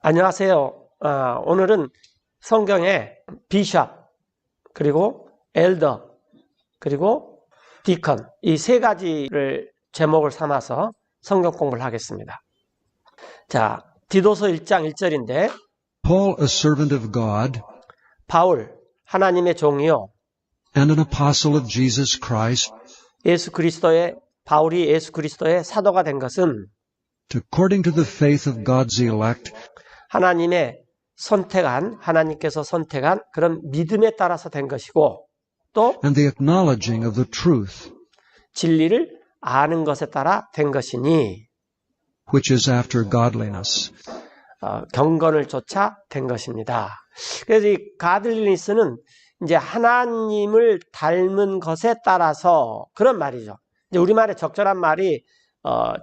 안녕하세요. 오늘은 성경에 비숍, 그리고 엘더, 그리고 디컨 이 세 가지를 제목을 삼아서 성경 공부를 하겠습니다. 자, 디도서 1장 1절인데 Paul, a servant of God, 바울, 하나님의 종이요 and an apostle of Jesus Christ, 바울이 예수 그리스도의 사도가 된 것은 according to the faith of God's elect, 하나님께서 선택한 그런 믿음에 따라서 된 것이고, 또 and the acknowledging of the truth, 진리를 아는 것에 따라 된 것이니 which is after godliness. 경건을 쫓아 된 것입니다. 그래서 이 가들리니스는 이제 하나님을 닮은 것에 따라서 그런 말이죠. 이제 우리말의 적절한 말이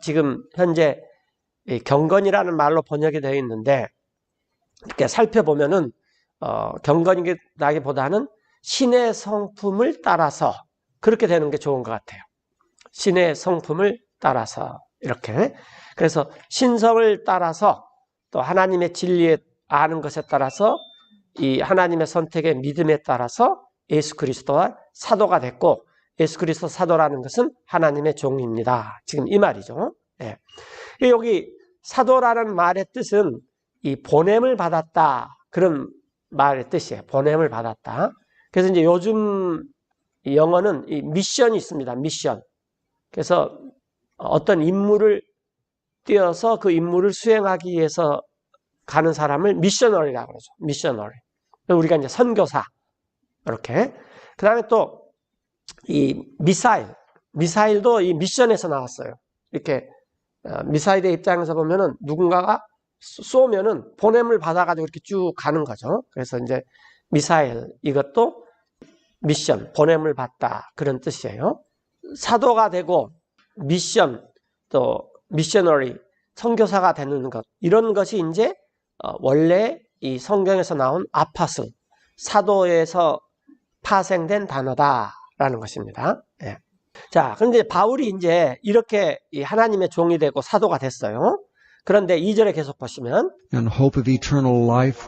지금 현재 이 경건이라는 말로 번역이 되어 있는데, 이렇게 살펴보면은 경건이라기보다는 신의 성품을 따라서 그렇게 되는 게 좋은 것 같아요. 신의 성품을 따라서 이렇게. 그래서 신성을 따라서 또 하나님의 진리에 아는 것에 따라서 이 하나님의 선택의 믿음에 따라서 예수 그리스도와 사도가 됐고, 예수 그리스도 사도라는 것은 하나님의 종입니다. 지금 이 말이죠. 예. 여기 사도라는 말의 뜻은 이 보냄을 받았다, 그런 말의 뜻이에요. 보냄을 받았다. 그래서 이제 요즘 영어는 이 미션이 있습니다. 미션. 그래서 어떤 임무를 띄어서 그 임무를 수행하기 위해서 가는 사람을 미셔너리라고 그러죠. 미셔너리. 우리가 이제 선교사. 이렇게. 그 다음에 또 이 미사일도 이 미션에서 나왔어요. 이렇게 미사일의 입장에서 보면은 누군가가 쏘면은 보냄을 받아가지고 이렇게 쭉 가는 거죠. 그래서 이제 미사일, 이것도 미션, 보냄을 받다, 그런 뜻이에요. 사도가 되고 미션, 또 미셔너리, 선교사가 되는 것, 이런 것이 이제 원래 이 성경에서 나온 아파슬, 사도에서 파생된 단어다라는 것입니다. 예. 자, 그런데 바울이 이제 이렇게 하나님의 종이 되고 사도가 됐어요. 그런데 2절에 계속 보시면 and hope of eternal life,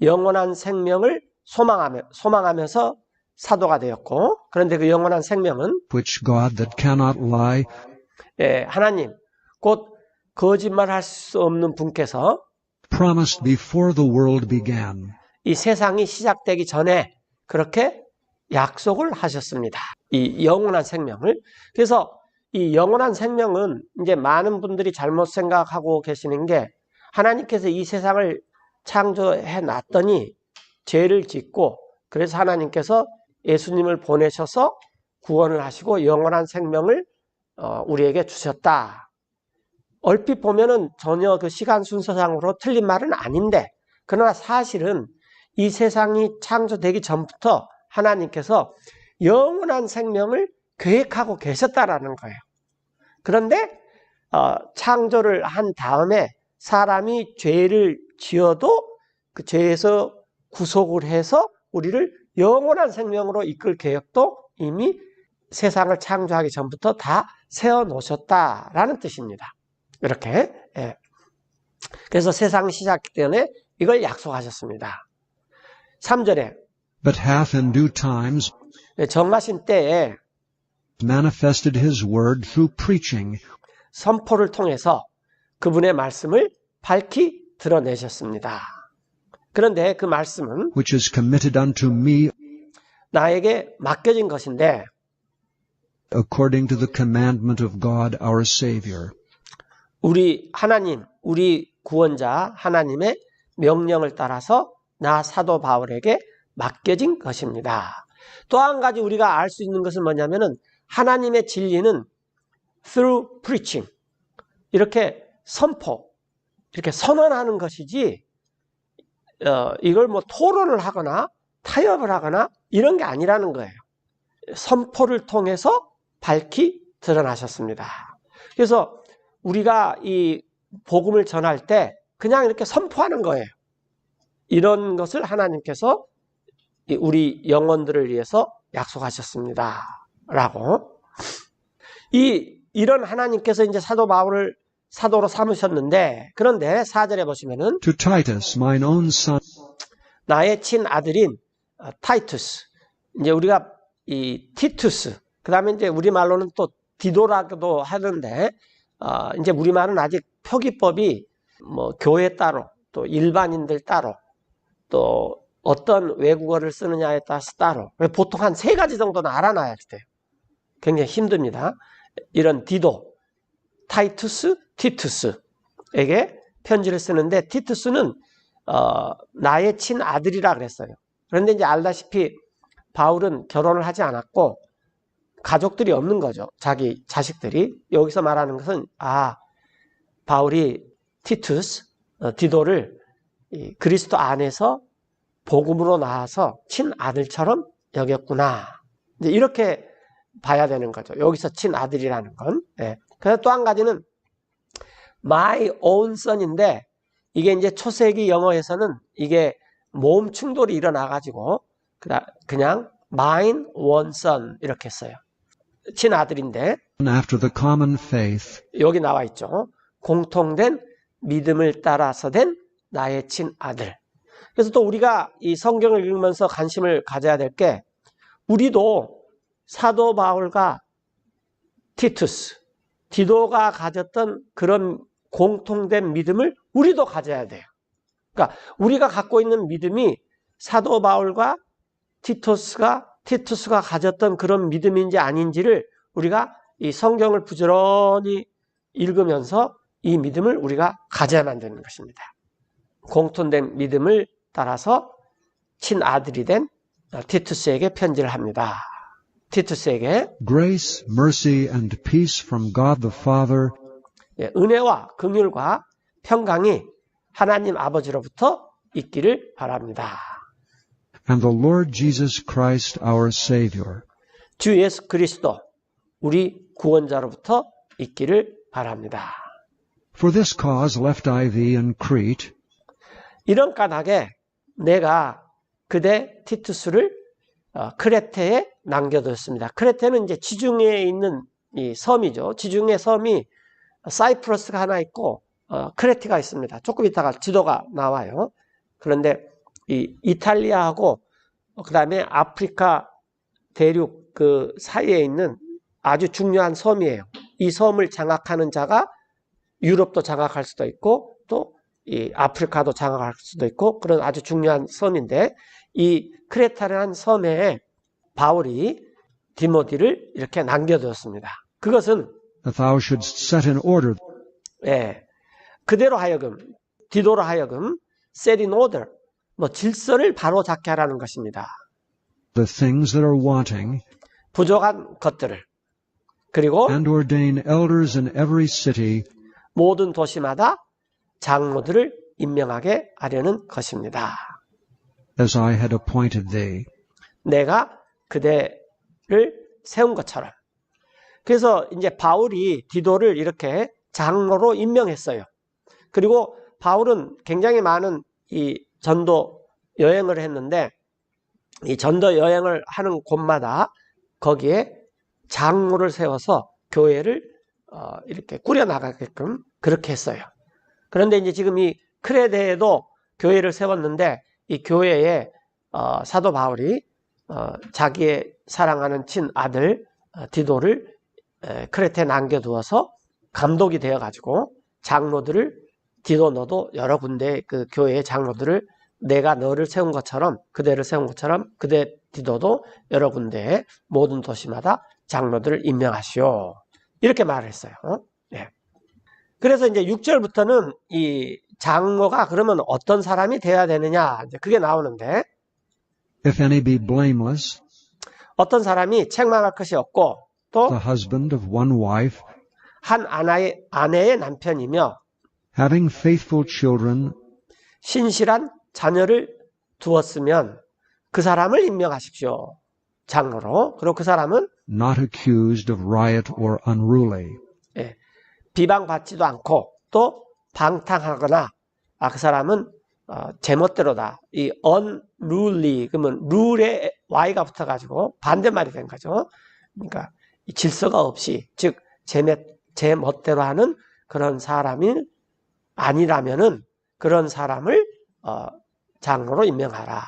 영원한 생명을 소망하면서 사도가 되었고, 그런데 그 영원한 생명은 which God that cannot lie 하나님, 곧 거짓말할 수 없는 분께서 promised before the world began. 이 세상이 시작되기 전에 그렇게 약속을 하셨습니다. 이 영원한 생명을. 그래서 이 영원한 생명은 이제 많은 분들이 잘못 생각하고 계시는 게, 하나님께서 이 세상을 창조해 놨더니 죄를 짓고, 그래서 하나님께서 예수님을 보내셔서 구원을 하시고 영원한 생명을 우리에게 주셨다. 얼핏 보면은 전혀 그 시간 순서상으로 틀린 말은 아닌데, 그러나 사실은 이 세상이 창조되기 전부터 하나님께서 영원한 생명을 계획하고 계셨다라는 거예요. 그런데 창조를 한 다음에 사람이 죄를 지어도 그 죄에서 구속을 해서 우리를 영원한 생명으로 이끌 계획도 이미 세상을 창조하기 전부터 다 세워놓으셨다라는 뜻입니다. 이렇게. 예. 그래서 세상 시작 때문에 이걸 약속하셨습니다. 3절에 but hath in due times 정하신 때에 manifested his word through preaching, 선포를 통해서 그분의 말씀을 밝히 드러내셨습니다. 그런데 그 말씀은 which is committed unto me 나에게 맡겨진 것인데, according to the commandment of God our Savior. 우리 구원자 하나님의 명령을 따라서 나 사도 바울에게 맡겨진 것입니다. 또 한 가지 우리가 알 수 있는 것은 뭐냐면은, 하나님의 진리는 through preaching, 이렇게 이렇게 선언하는 것이지, 이걸 뭐 토론을 하거나 타협을 하거나 이런 게 아니라는 거예요. 선포를 통해서 밝히 드러나셨습니다. 그래서 우리가 이 복음을 전할 때 그냥 이렇게 선포하는 거예요. 이런 것을 하나님께서 우리 영혼들을 위해서 약속하셨습니다. 라고. 이런 하나님께서 이제 사도 바울을 사도로 삼으셨는데, 그런데 4절에 보시면은 To Titus, mine own son, 나의 친아들인 타이투스, 이제 우리가 이 티투스, 그 다음에 이제 우리말로는 또 디도라고도 하는데, 이제 우리말은 아직 표기법이 뭐 교회 따로, 또 일반인들 따로, 또 어떤 외국어를 쓰느냐에 따라서 따로, 보통 한 3가지 정도는 알아놔야 돼요. 굉장히 힘듭니다. 이런 디도, 타이투스, 티투스에게 편지를 쓰는데, 티투스는 나의 친아들이라 그랬어요. 그런데 이제 알다시피 바울은 결혼을 하지 않았고 가족들이 없는 거죠. 자기 자식들이. 여기서 말하는 것은 바울이 티투스, 디도를 그리스도 안에서 복음으로 나와서 친아들처럼 여겼구나. 이제 이렇게 봐야 되는 거죠. 여기서 친아들이라는 건. 네. 그래서 또 한 가지는 my own son인데, 이게 이제 초세기 영어에서는 이게 모음 충돌이 일어나가지고 그냥 mine one son 이렇게 써요. 친아들인데 after the common faith, 여기 나와 있죠. 공통된 믿음을 따라서 된 나의 친아들. 그래서 또 우리가 이 성경을 읽으면서 관심을 가져야 될 게, 우리도 사도 바울과 티투스, 디도가 가졌던 그런 공통된 믿음을 우리도 가져야 돼요. 그러니까 우리가 갖고 있는 믿음이 사도 바울과 티투스가 가졌던 그런 믿음인지 아닌지를 우리가 이 성경을 부지런히 읽으면서 이 믿음을 우리가 가져야만 되는 것입니다. 공통된 믿음을 따라서 친아들이 된 티투스에게 편지를 합니다. 티투스에게 grace, mercy, and peace from God the Father 은혜와 긍휼과 평강이 하나님 아버지로부터 있기를 바랍니다. and the Lord Jesus Christ our Savior. 주 예수 그리스도 우리 구원자로부터 있기를 바랍니다. For this cause left I thee in Crete, 이런 까닭에 내가 그대 티투스를 크레테에 남겨두었습니다. 크레테는 이제 지중해에 있는 이 섬이죠. 지중해 섬이 사이프러스가 하나 있고 크레테가 있습니다. 조금 있다가 지도가 나와요. 그런데 이 이탈리아하고 그다음에 아프리카 대륙 그 사이에 있는 아주 중요한 섬이에요. 이 섬을 장악하는 자가 유럽도 장악할 수도 있고 또 이 아프리카도 장악할 수도 있고 그런 아주 중요한 섬인데, 이 크레타라는 섬에 바울이 디모디를 이렇게 남겨두었습니다. 그것은 that thou shouldst set in order 그대로 하여금, 디도로 하여금 set in order, 질서를 바로잡게 하라는 것입니다. the things that are wanting, 부족한 것들을. 그리고 and ordain elders in every city, 모든 도시마다 장로들을 임명하게 하려는 것입니다. as I had appointed thee. 내가 그대를 세운 것처럼. 그래서 이제 바울이 디도를 이렇게 장로로 임명했어요. 그리고 바울은 굉장히 많은 이 전도 여행을 했는데, 이 전도 여행을 하는 곳마다 거기에 장로를 세워서 교회를 이렇게 꾸려나가게끔 그렇게 했어요. 그런데 이제 지금 이 크레테에도 교회를 세웠는데, 이 교회에 사도 바울이 자기의 사랑하는 친아들 디도를 크레테에 남겨두어서 감독이 되어가지고 장로들을, 디도 너도 여러 군데 그 교회의 장로들을 내가 너를 세운 것처럼, 그대를 세운 것처럼 그대 디도도 여러 군데의 모든 도시마다 장로들을 임명하시오. 이렇게 말을 했어요. 네. 그래서 이제 6절부터는 이 장로가 그러면 어떤 사람이 되어야 되느냐, 이제 그게 나오는데, If any be blameless, 어떤 사람이 책망할 것이 없고 또 the husband of one wife, 한 아내의 남편이며 having faithful children, 신실한 자녀를 두었으면 그 사람을 임명하십시오. 장로로. 그리고 그 사람은 not accused of riot or unruly. 비방받지도 않고 또 방탕하거나 그 사람은 제멋대로다. 이 unruly, 그러면 룰에 y가 붙어가지고 반대말이 된 거죠. 그러니까 이 질서가 없이, 즉 제멋대로 하는 그런 사람이 아니라면은 그런 사람을 장로로 임명하라.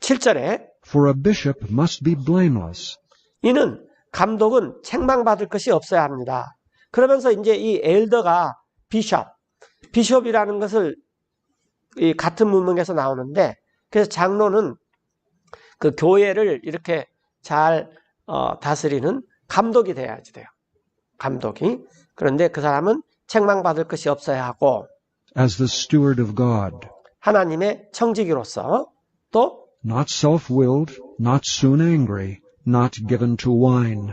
7절에 For a bishop must be blameless, 이는 감독은 책망받을 것이 없어야 합니다. 그러면서 이제 이 엘더가 비숍이라는 것을 이 같은 문맥에서 나오는데, 그래서 장로는 그 교회를 이렇게 잘 다스리는 감독이 돼야지 돼요. 감독이. 그런데 그 사람은 책망받을 것이 없어야 하고, as the steward of God, 하나님의 청지기로서, 또 not self-willed, not soon angry, not given to wine,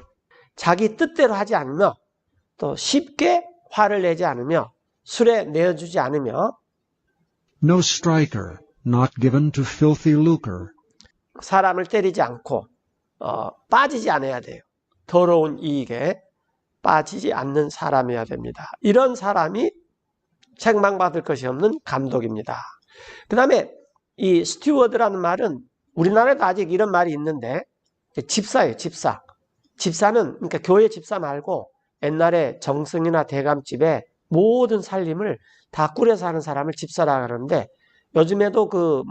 자기 뜻대로 하지 않으며, 또 쉽게 화를 내지 않으며, 술에 내어주지 않으며, no striker, not given to filthy lucre, 사람을 때리지 않고 빠지지 않아야 돼요. 더러운 이익에 빠지지 않는 사람이어야 됩니다. 이런 사람이 책망받을 것이 없는 감독입니다. 그 다음에 이 스튜어드라는 말은 우리나라에도 아직 이런 말이 있는데, 집사예요. 집사. 집사는 그러니까 교회 집사 말고 옛날에 정승이나 대감집에 모든 살림을 다 꾸려서 하는 사람을 집사라 그러는데, 요즘에도 그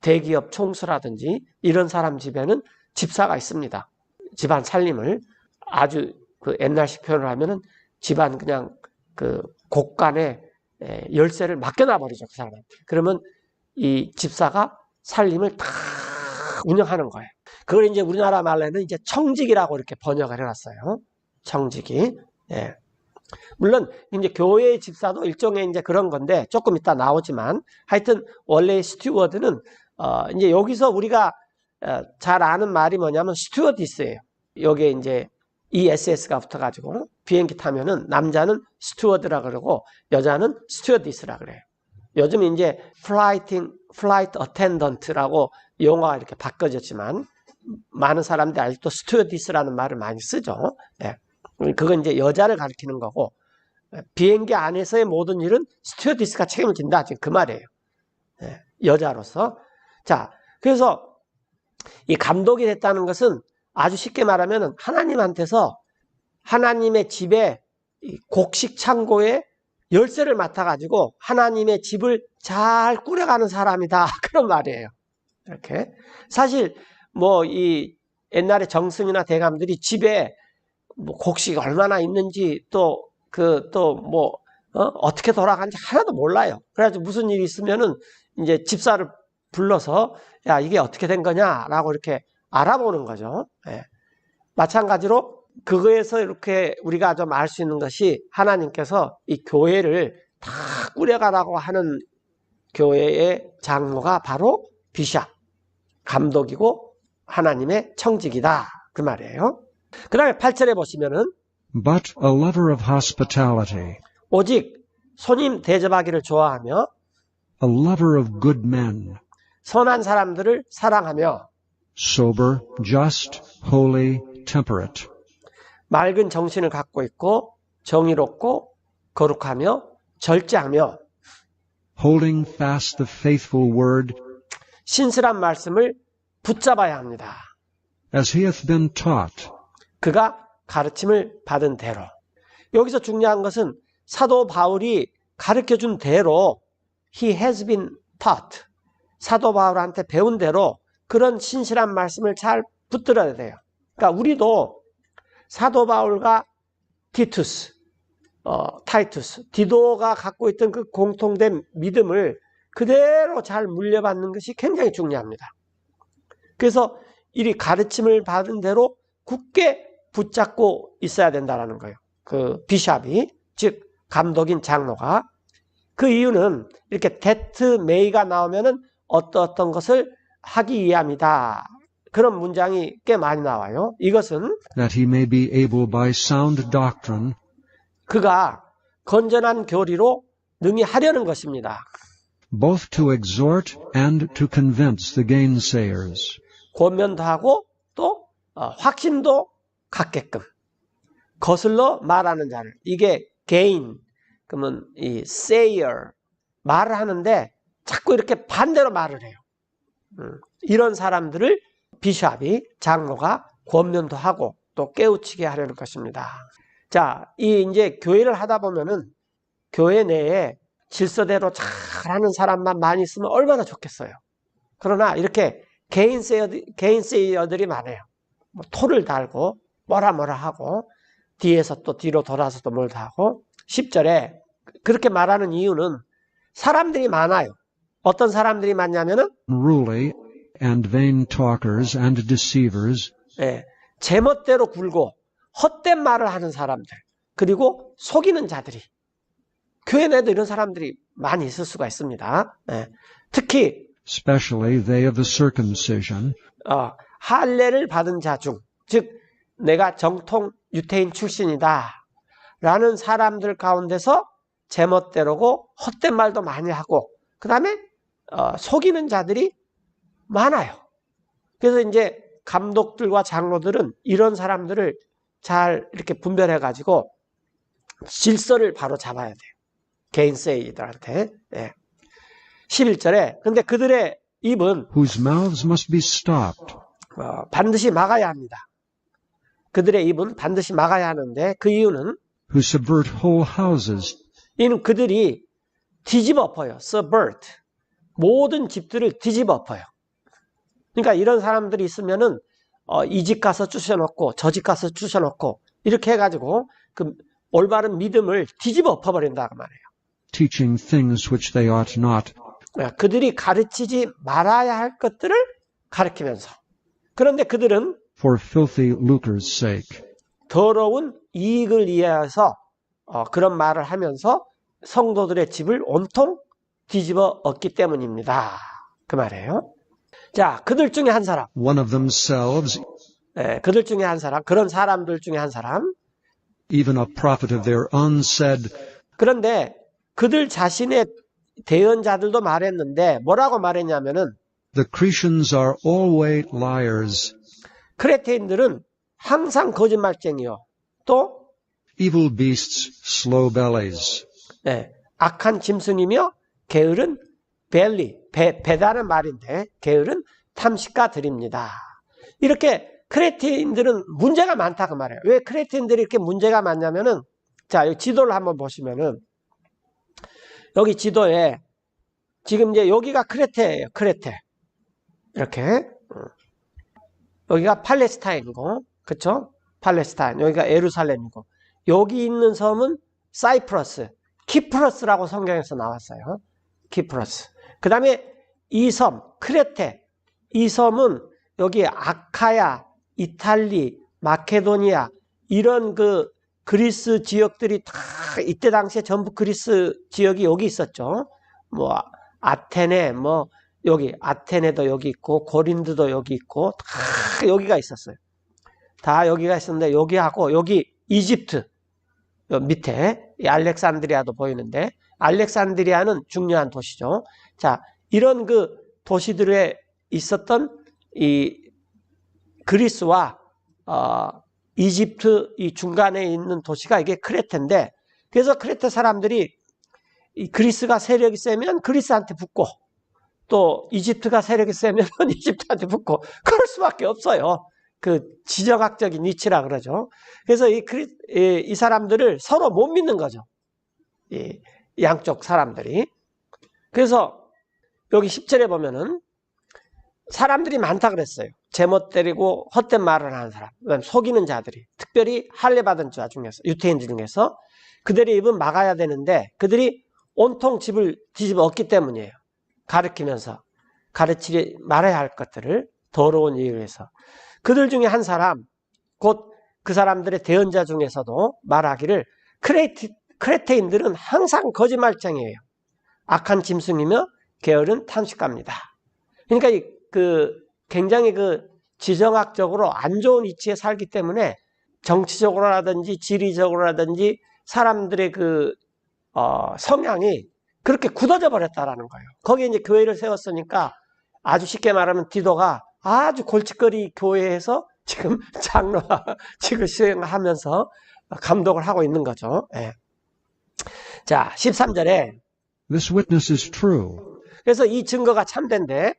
대기업 총수라든지 이런 사람 집에는 집사가 있습니다. 집안 살림을 아주 그 옛날식 표현을 하면은 집안 그냥 그 곳간에 열쇠를 맡겨놔 버리죠, 그 사람한테. 그러면 이 집사가 살림을 다 운영하는 거예요. 그걸 이제 우리나라 말로는 이제 청직이라고 이렇게 번역을 해놨어요. 청직이. 예. 물론 이제 교회의 집사도 일종의 이제 그런 건데 조금 이따 나오지만, 하여튼 원래 스튜어드는 이제 여기서 우리가 잘 아는 말이 뭐냐면 스튜어디스예요. 여기에 이제 ESS가 붙어가지고 비행기 타면은 남자는 스튜어드라 그러고 여자는 스튜어디스라 그래요. 요즘 이제 플라이트 어텐던트라고 용어가 이렇게 바꿔졌지만 많은 사람들이 아직도 스튜어디스라는 말을 많이 쓰죠. 예. 그건 이제 여자를 가리키는 거고, 비행기 안에서의 모든 일은 스튜어디스가 책임을 진다, 지금 그 말이에요. 예. 여자로서. 자, 그래서 이 감독이 됐다는 것은 아주 쉽게 말하면 하나님한테서 하나님의 집에 곡식 창고에 열쇠를 맡아가지고 하나님의 집을 잘 꾸려가는 사람이다. 그런 말이에요. 이렇게. 사실 이 옛날에 정승이나 대감들이 집에 곡식이 얼마나 있는지 어떻게 돌아가는지 하나도 몰라요. 그래가지고 무슨 일이 있으면은 이제 집사를 불러서 야, 이게 어떻게 된 거냐라고 이렇게 알아보는 거죠. 예. 마찬가지로 그거에서 이렇게 우리가 좀 알 수 있는 것이, 하나님께서 이 교회를 다 꾸려가라고 하는 교회의 장로가 바로 비샵, 감독이고 하나님의 청직이다, 그 말이에요. 그 다음에 8절에 보시면은 but a lover of hospitality, 오직 손님 대접하기를 좋아하며 a lover of good men, 선한 사람들을 사랑하며 sober, just, holy, temperate, 맑은 정신을 갖고 있고 정의롭고 거룩하며 절제하며 holding fast the faithful word, 신실한 말씀을 붙잡아야 합니다. as he hath been taught, 그가 가르침을 받은 대로. 여기서 중요한 것은 사도 바울이 가르쳐준 대로, he has been taught, 사도 바울한테 배운 대로 그런 신실한 말씀을 잘 붙들어야 돼요. 그러니까 우리도 사도 바울과 티투스, 타이투스, 디도가 갖고 있던 그 공통된 믿음을 그대로 잘 물려받는 것이 굉장히 중요합니다. 그래서 이 가르침을 받은 대로 굳게 붙잡고 있어야 된다는 거예요. 그 비샵이, 즉 감독인 장로가. 그 이유는 이렇게 that may가 나오면은 어떤 것을 하기 위함이다, 그런 문장이 꽤 많이 나와요. 이것은 that he may be able by sound doctrine 그가 건전한 교리로 능히 하려는 것입니다. both to exhort and to convince the gainsayers, 권면도 하고 또 확신도 갖게끔 거슬러 말하는 자를, 이게 gain, 그러면 이 sayer, 말을 하는데 자꾸 이렇게 반대로 말을 해요. 이런 사람들을 비샵이, 장로가 권면도 하고 또 깨우치게 하려는 것입니다. 자, 자, 이제 교회를 하다 보면은 교회 내에 질서대로 잘하는 사람만 많이 있으면 얼마나 좋겠어요. 그러나 이렇게 개인세이어들이 많아요. 뭐 토를 달고 뭐라 하고 뒤에서 또 뒤로 돌아서 또 뭘 하고 10절에 그렇게 말하는 이유는 사람들이 많아요. 어떤 사람들이 많냐면은 unruly, and vain talkers, and deceivers, 제멋대로 굴고 헛된 말을 하는 사람들, 그리고 속이는 자들이 교회 내도 이런 사람들이 많이 있을 수가 있습니다. 특히 especially they of the circumcision, 할례를 받은 자 중, 즉 내가 정통 유대인 출신이다 라는 사람들 가운데서 제멋대로고 헛된 말도 많이 하고 그 다음에 속이는 자들이 많아요. 그래서 이제 감독들과 장로들은 이런 사람들을 잘 이렇게 분별해 가지고 질서를 바로 잡아야 돼요. 개인세이들한테. 11절에 근데 그들의 입은 whose mouths must be stopped, 반드시 막아야 합니다. 그들의 입은 반드시 막아야 하는데 그 이유는 who subvert whole houses, 이는 그들이 뒤집어 엎어요. subvert. 모든 집들을 뒤집어 엎어요. 그러니까 이런 사람들이 있으면은 이 집 가서 쑤셔놓고 저 집 가서 쑤셔놓고 이렇게 해가지고 그 올바른 믿음을 뒤집어 엎어버린다고 말해요. teaching things which they ought not, 그들이 가르치지 말아야 할 것들을 가르치면서 그런데 그들은 for filthy lucre's sake, 더러운 이익을 위해서 그런 말을 하면서 성도들의 집을 온통 뒤집어 엎기 때문입니다. 그 말이에요. 자, 그들 중에 한 사람, one of themselves, 그들 중에 한 사람, 그런 사람들 중에 한 사람. even a prophet of their unsaid, 그런데 그들 자신의 대언자들도 말했는데 뭐라고 말했냐면은 the Cretians are always liars, 크레테인들은 항상 거짓말쟁이요. 또 evil beasts, slow bellies, 악한 짐승이며 게으른 벨리, 배다는 말인데 게으른 탐식가들입니다. 이렇게 크레테인들은 문제가 많다 그 말이에요. 왜 크레테인들이 이렇게 문제가 많냐면은 자, 여기 지도를 한번 보시면은 여기 지도에 지금 이제 여기가 크레테예요. 크레테. 이렇게 여기가 팔레스타인이고, 그렇죠? 팔레스타인. 여기가 예루살렘이고, 여기 있는 섬은 사이프러스, 키프러스라고 성경에서 나왔어요. 키프러스. 그 다음에 이 섬, 크레테. 이 섬은 여기 아카야, 이탈리, 마케도니아 이런 그 그리스 지역들이 다 이때 당시에 전부 그리스 지역이 여기 있었죠. 뭐 아테네, 뭐 여기 아테네도 여기 있고 고린도도 여기 있고 다 여기가 있었어요. 다 여기가 있었는데 여기하고 여기 이집트 밑에 알렉산드리아도 보이는데 알렉산드리아는 중요한 도시죠. 자, 이런 그 도시들에 있었던 이 그리스와 이집트 이 중간에 있는 도시가 이게 크레테인데 그래서 크레테 사람들이 이 그리스가 세력이 세면 그리스한테 붙고 또 이집트가 세력이 세면 이집트한테 붙고 그럴 수밖에 없어요. 그 지정학적인 위치라 그러죠. 그래서 이 사람들을 서로 못 믿는 거죠. 이 양쪽 사람들이. 그래서 여기 10절에 보면은 사람들이 많다 그랬어요. 제멋대로고 헛된 말을 하는 사람, 그다음에 속이는 자들이, 특별히 할례 받은 자 중에서, 유대인들 중에서 그들의 입은 막아야 되는데 그들이 온통 집을 뒤집어 엎기 때문이에요. 가르치면서 가르치지 말아야 할 것들을 더러운 이유에 위해서. 그들 중에 한 사람, 곧 그 사람들의 대언자 중에서도 말하기를 크레테인들은 항상 거짓말쟁이에요. 악한 짐승이며 게으른 탐식가입니다. 그러니까 굉장히 지정학적으로 안 좋은 위치에 살기 때문에 정치적으로라든지 지리적으로라든지 사람들의 성향이 그렇게 굳어져 버렸다라는 거예요. 거기에 이제 교회를 세웠으니까 아주 쉽게 말하면 디도가 아주 골칫거리 교회에서 지금 장로와 지금 수행하면서 감독을 하고 있는 거죠. 예. 자, 13절에 this witness is true, 그래서 이 증거가 참된데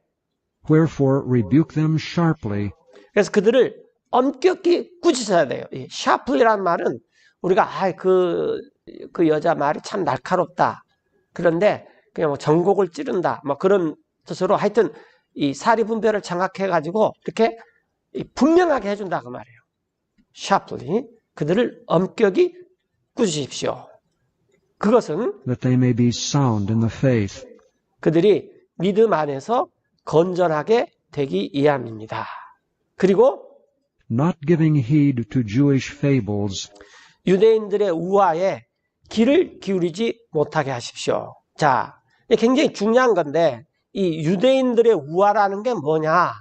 wherefore rebuke them sharply, 그래서 그들을 엄격히 꾸짖어야 돼요. 이 sharply라는 말은 우리가 그 여자 말이 참 날카롭다. 그런데 그냥 뭐 전곡을 찌른다. 뭐 그런 뜻으로 하여튼 이 사리 분별을 장악해 가지고 이렇게 분명하게 해준다 그 말이에요. sharply 그들을 엄격히 꾸짖으십시오. 그것은 that they may be sound in the faith, 그들이 믿음 안에서 건전하게 되기 위함입니다. 그리고 not giving heed to Jewish fables, 유대인들의 우화에 귀를 기울이지 못하게 하십시오. 자, 굉장히 중요한 건데 이 유대인들의 우화라는 게 뭐냐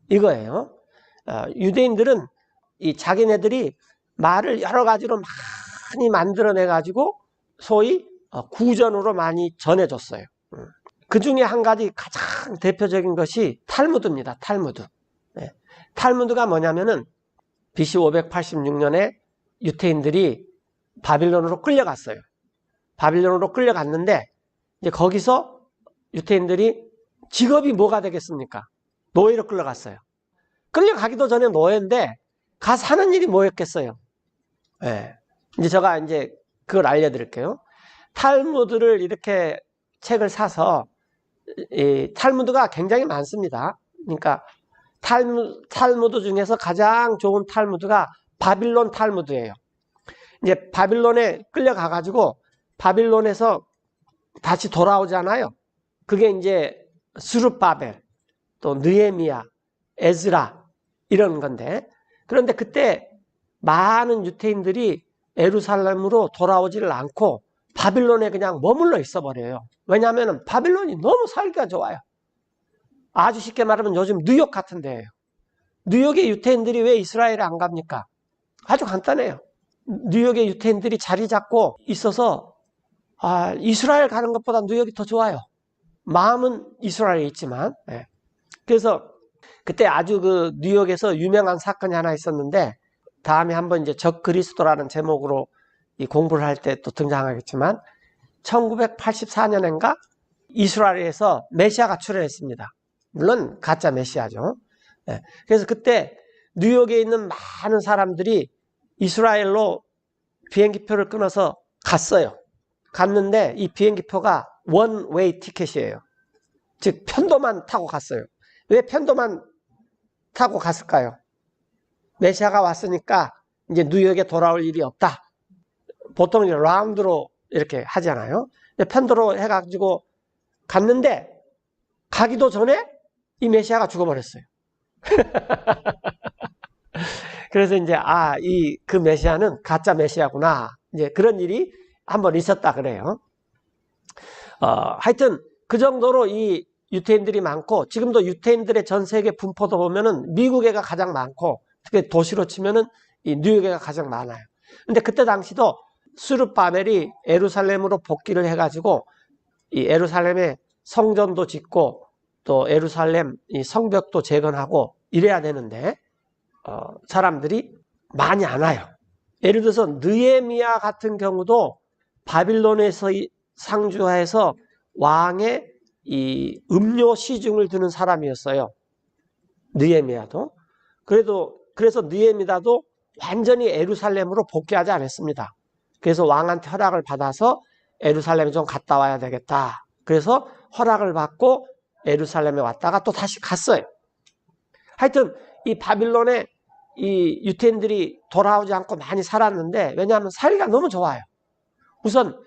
이거예요. 유대인들은 이 자기네들이 말을 여러 가지로 많이 만들어내 가지고 소위 구전으로 많이 전해줬어요. 그 중에 한 가지 가장 대표적인 것이 탈무드입니다. 탈무드. 네. 탈무드가 뭐냐면은 BC 586년에 유태인들이 바빌론으로 끌려갔어요. 바빌론으로 끌려갔는데 이제 거기서 유태인들이 직업이 뭐가 되겠습니까? 노예로 끌려갔어요. 끌려가기도 전에 노예인데 가서 하는 일이 뭐였겠어요? 네. 이제 제가 이제 그걸 알려드릴게요. 탈무드를 이렇게 책을 사서 이 탈무드가 굉장히 많습니다. 그러니까 탈무드 중에서 가장 좋은 탈무드가 바빌론 탈무드예요. 이제 바빌론에 끌려가가지고 바빌론에서 다시 돌아오잖아요. 그게 이제 스룹바벨, 또 느헤미야, 에즈라 이런 건데 그런데 그때 많은 유태인들이 예루살렘으로 돌아오지를 않고 바빌론에 그냥 머물러 있어 버려요. 왜냐하면 바빌론이 너무 살기가 좋아요. 아주 쉽게 말하면 요즘 뉴욕 같은 데예요. 뉴욕의 유태인들이 왜 이스라엘에 안 갑니까? 아주 간단해요. 뉴욕의 유태인들이 자리 잡고 있어서 이스라엘 가는 것보다 뉴욕이 더 좋아요. 마음은 이스라엘에 있지만. 네. 그래서 그때 아주 그 뉴욕에서 유명한 사건이 하나 있었는데 다음에 한번 이제 적 그리스도라는 제목으로 이 공부를 할 때 또 등장하겠지만 1984년인가 이스라엘에서 메시아가 출현했습니다. 물론 가짜 메시아죠. 네. 그래서 그때 뉴욕에 있는 많은 사람들이 이스라엘로 비행기표를 끊어서 갔어요. 갔는데 이 비행기표가 원웨이 티켓이에요. 즉 편도만 타고 갔어요. 왜 편도만 타고 갔을까요? 메시아가 왔으니까 이제 뉴욕에 돌아올 일이 없다. 보통 이제 라운드로 이렇게 하잖아요. 편도로 해가지고 갔는데 가기도 전에 이 메시아가 죽어버렸어요. 그래서 이제 그 메시아는 가짜 메시아구나. 이제 그런 일이 한번 있었다 그래요. 하여튼 그 정도로 이 유태인들이 많고 지금도 유태인들의 전 세계 분포도 보면은 미국에가 가장 많고 특히 도시로 치면은 이 뉴욕에가 가장 많아요. 근데 그때 당시도 스룹바벨이 예루살렘으로 복귀를 해가지고 이 예루살렘에 성전도 짓고 또 예루살렘 이 성벽도 재건하고 이래야 되는데 사람들이 많이 안 와요. 예를 들어서 느헤미야 같은 경우도 바빌론에서 상주하에서 왕의 이 음료 시중을 드는 사람이었어요. 느헤미야도. 그래서 느헤미야도 완전히 예루살렘으로 복귀하지 않았습니다. 그래서 왕한테 허락을 받아서 예루살렘에 좀 갔다 와야 되겠다. 그래서 허락을 받고 예루살렘에 왔다가 또 다시 갔어요. 하여튼 이 바빌론에 이 유태인들이 돌아오지 않고 많이 살았는데 왜냐하면 살기가 너무 좋아요. 우선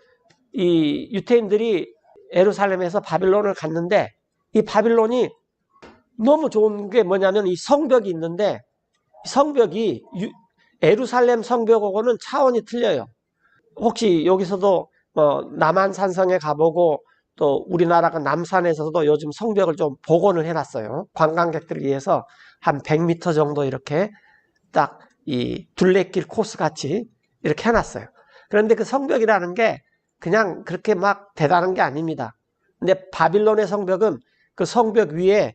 이 유태인들이 예루살렘에서 바빌론을 갔는데 이 바빌론이 너무 좋은 게 뭐냐면 이 성벽이 있는데 성벽이 예루살렘 성벽하고는 차원이 틀려요. 혹시 여기서도 남한산성에 가보고 또 우리나라가 남산에서도 요즘 성벽을 좀 복원을 해놨어요. 관광객들을 위해서 한 100m 정도 이렇게 딱 이 둘레길 코스 같이 이렇게 해놨어요. 그런데 그 성벽이라는 게 그냥 그렇게 막 대단한 게 아닙니다. 근데 바빌론의 성벽은 그 성벽 위에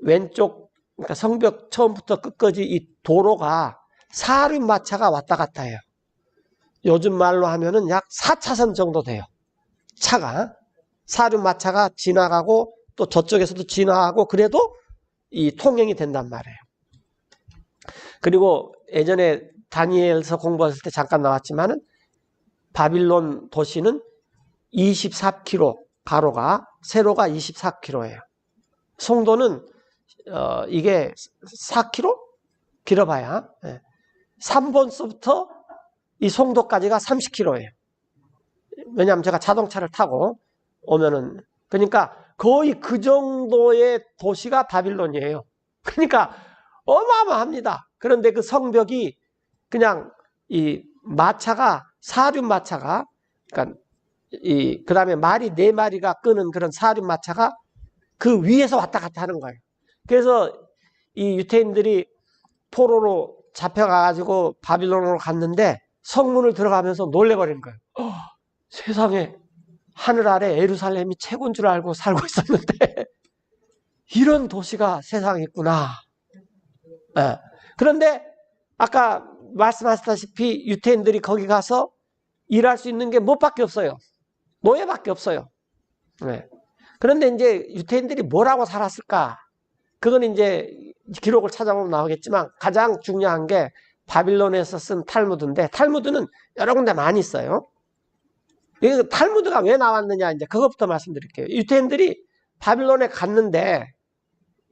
왼쪽, 그러니까 성벽 처음부터 끝까지 이 도로가 사륜마차가 왔다 갔다 해요. 요즘 말로 하면은 약 4차선 정도 돼요. 차가. 사륜마차가 지나가고 또 저쪽에서도 지나가고 그래도 이 통행이 된단 말이에요. 그리고 예전에 다니엘서 공부했을 때 잠깐 나왔지만은 바빌론 도시는 24km 가로가, 세로가 24km예요. 송도는 이게 4km? 길어봐야 3번서부터 이 송도까지가 30km예요. 왜냐하면 제가 자동차를 타고 오면은, 그러니까 거의 그 정도의 도시가 바빌론이에요. 그러니까 어마어마합니다. 그런데 그 성벽이 그냥 이 마차가, 사륜 마차가, 그러니까 그 다음에 말이 4마리가 끄는 그런 사륜 마차가 그 위에서 왔다 갔다 하는 거예요. 그래서 이 유태인들이 포로로 잡혀가가지고 바빌론으로 갔는데 성문을 들어가면서 놀래버린 거예요. 세상에, 하늘 아래 예루살렘이 최고인 줄 알고 살고 있었는데 이런 도시가 세상에 있구나. 네. 그런데 아까 말씀하셨다시피 유태인들이 거기 가서 일할 수 있는 게 무엇밖에 없어요. 노예밖에 없어요. 네. 그런데 이제 유태인들이 뭐라고 살았을까? 그건 이제 기록을 찾아보면 나오겠지만 가장 중요한 게 바빌론에서 쓴 탈무드인데, 탈무드는 여러 군데 많이 있어요. 탈무드가 왜 나왔느냐, 이제 그것부터 말씀드릴게요. 유태인들이 바빌론에 갔는데,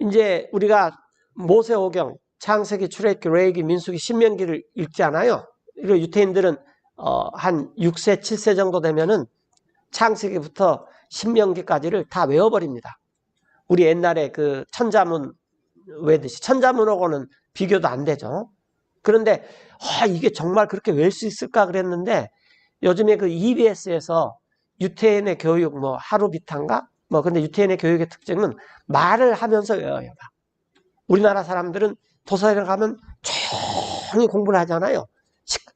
이제 우리가 모세오경, 창세기, 출애굽기, 레위기, 민수기, 신명기를 읽잖아요. 그리고 유태인들은 한 6세, 7세 정도 되면은 창세기부터 신명기까지를 다 외워버립니다. 우리 옛날에 그 천자문 외듯이, 천자문하고는 비교도 안 되죠. 그런데 이게 정말 그렇게 외울 수 있을까 그랬는데, 요즘에 그 EBS에서 유태인의 교육, 뭐 하루 비탄가? 근데 유태인의 교육의 특징은 말을 하면서 외워요. 우리나라 사람들은 도서관에 가면 조용히 공부를 하잖아요.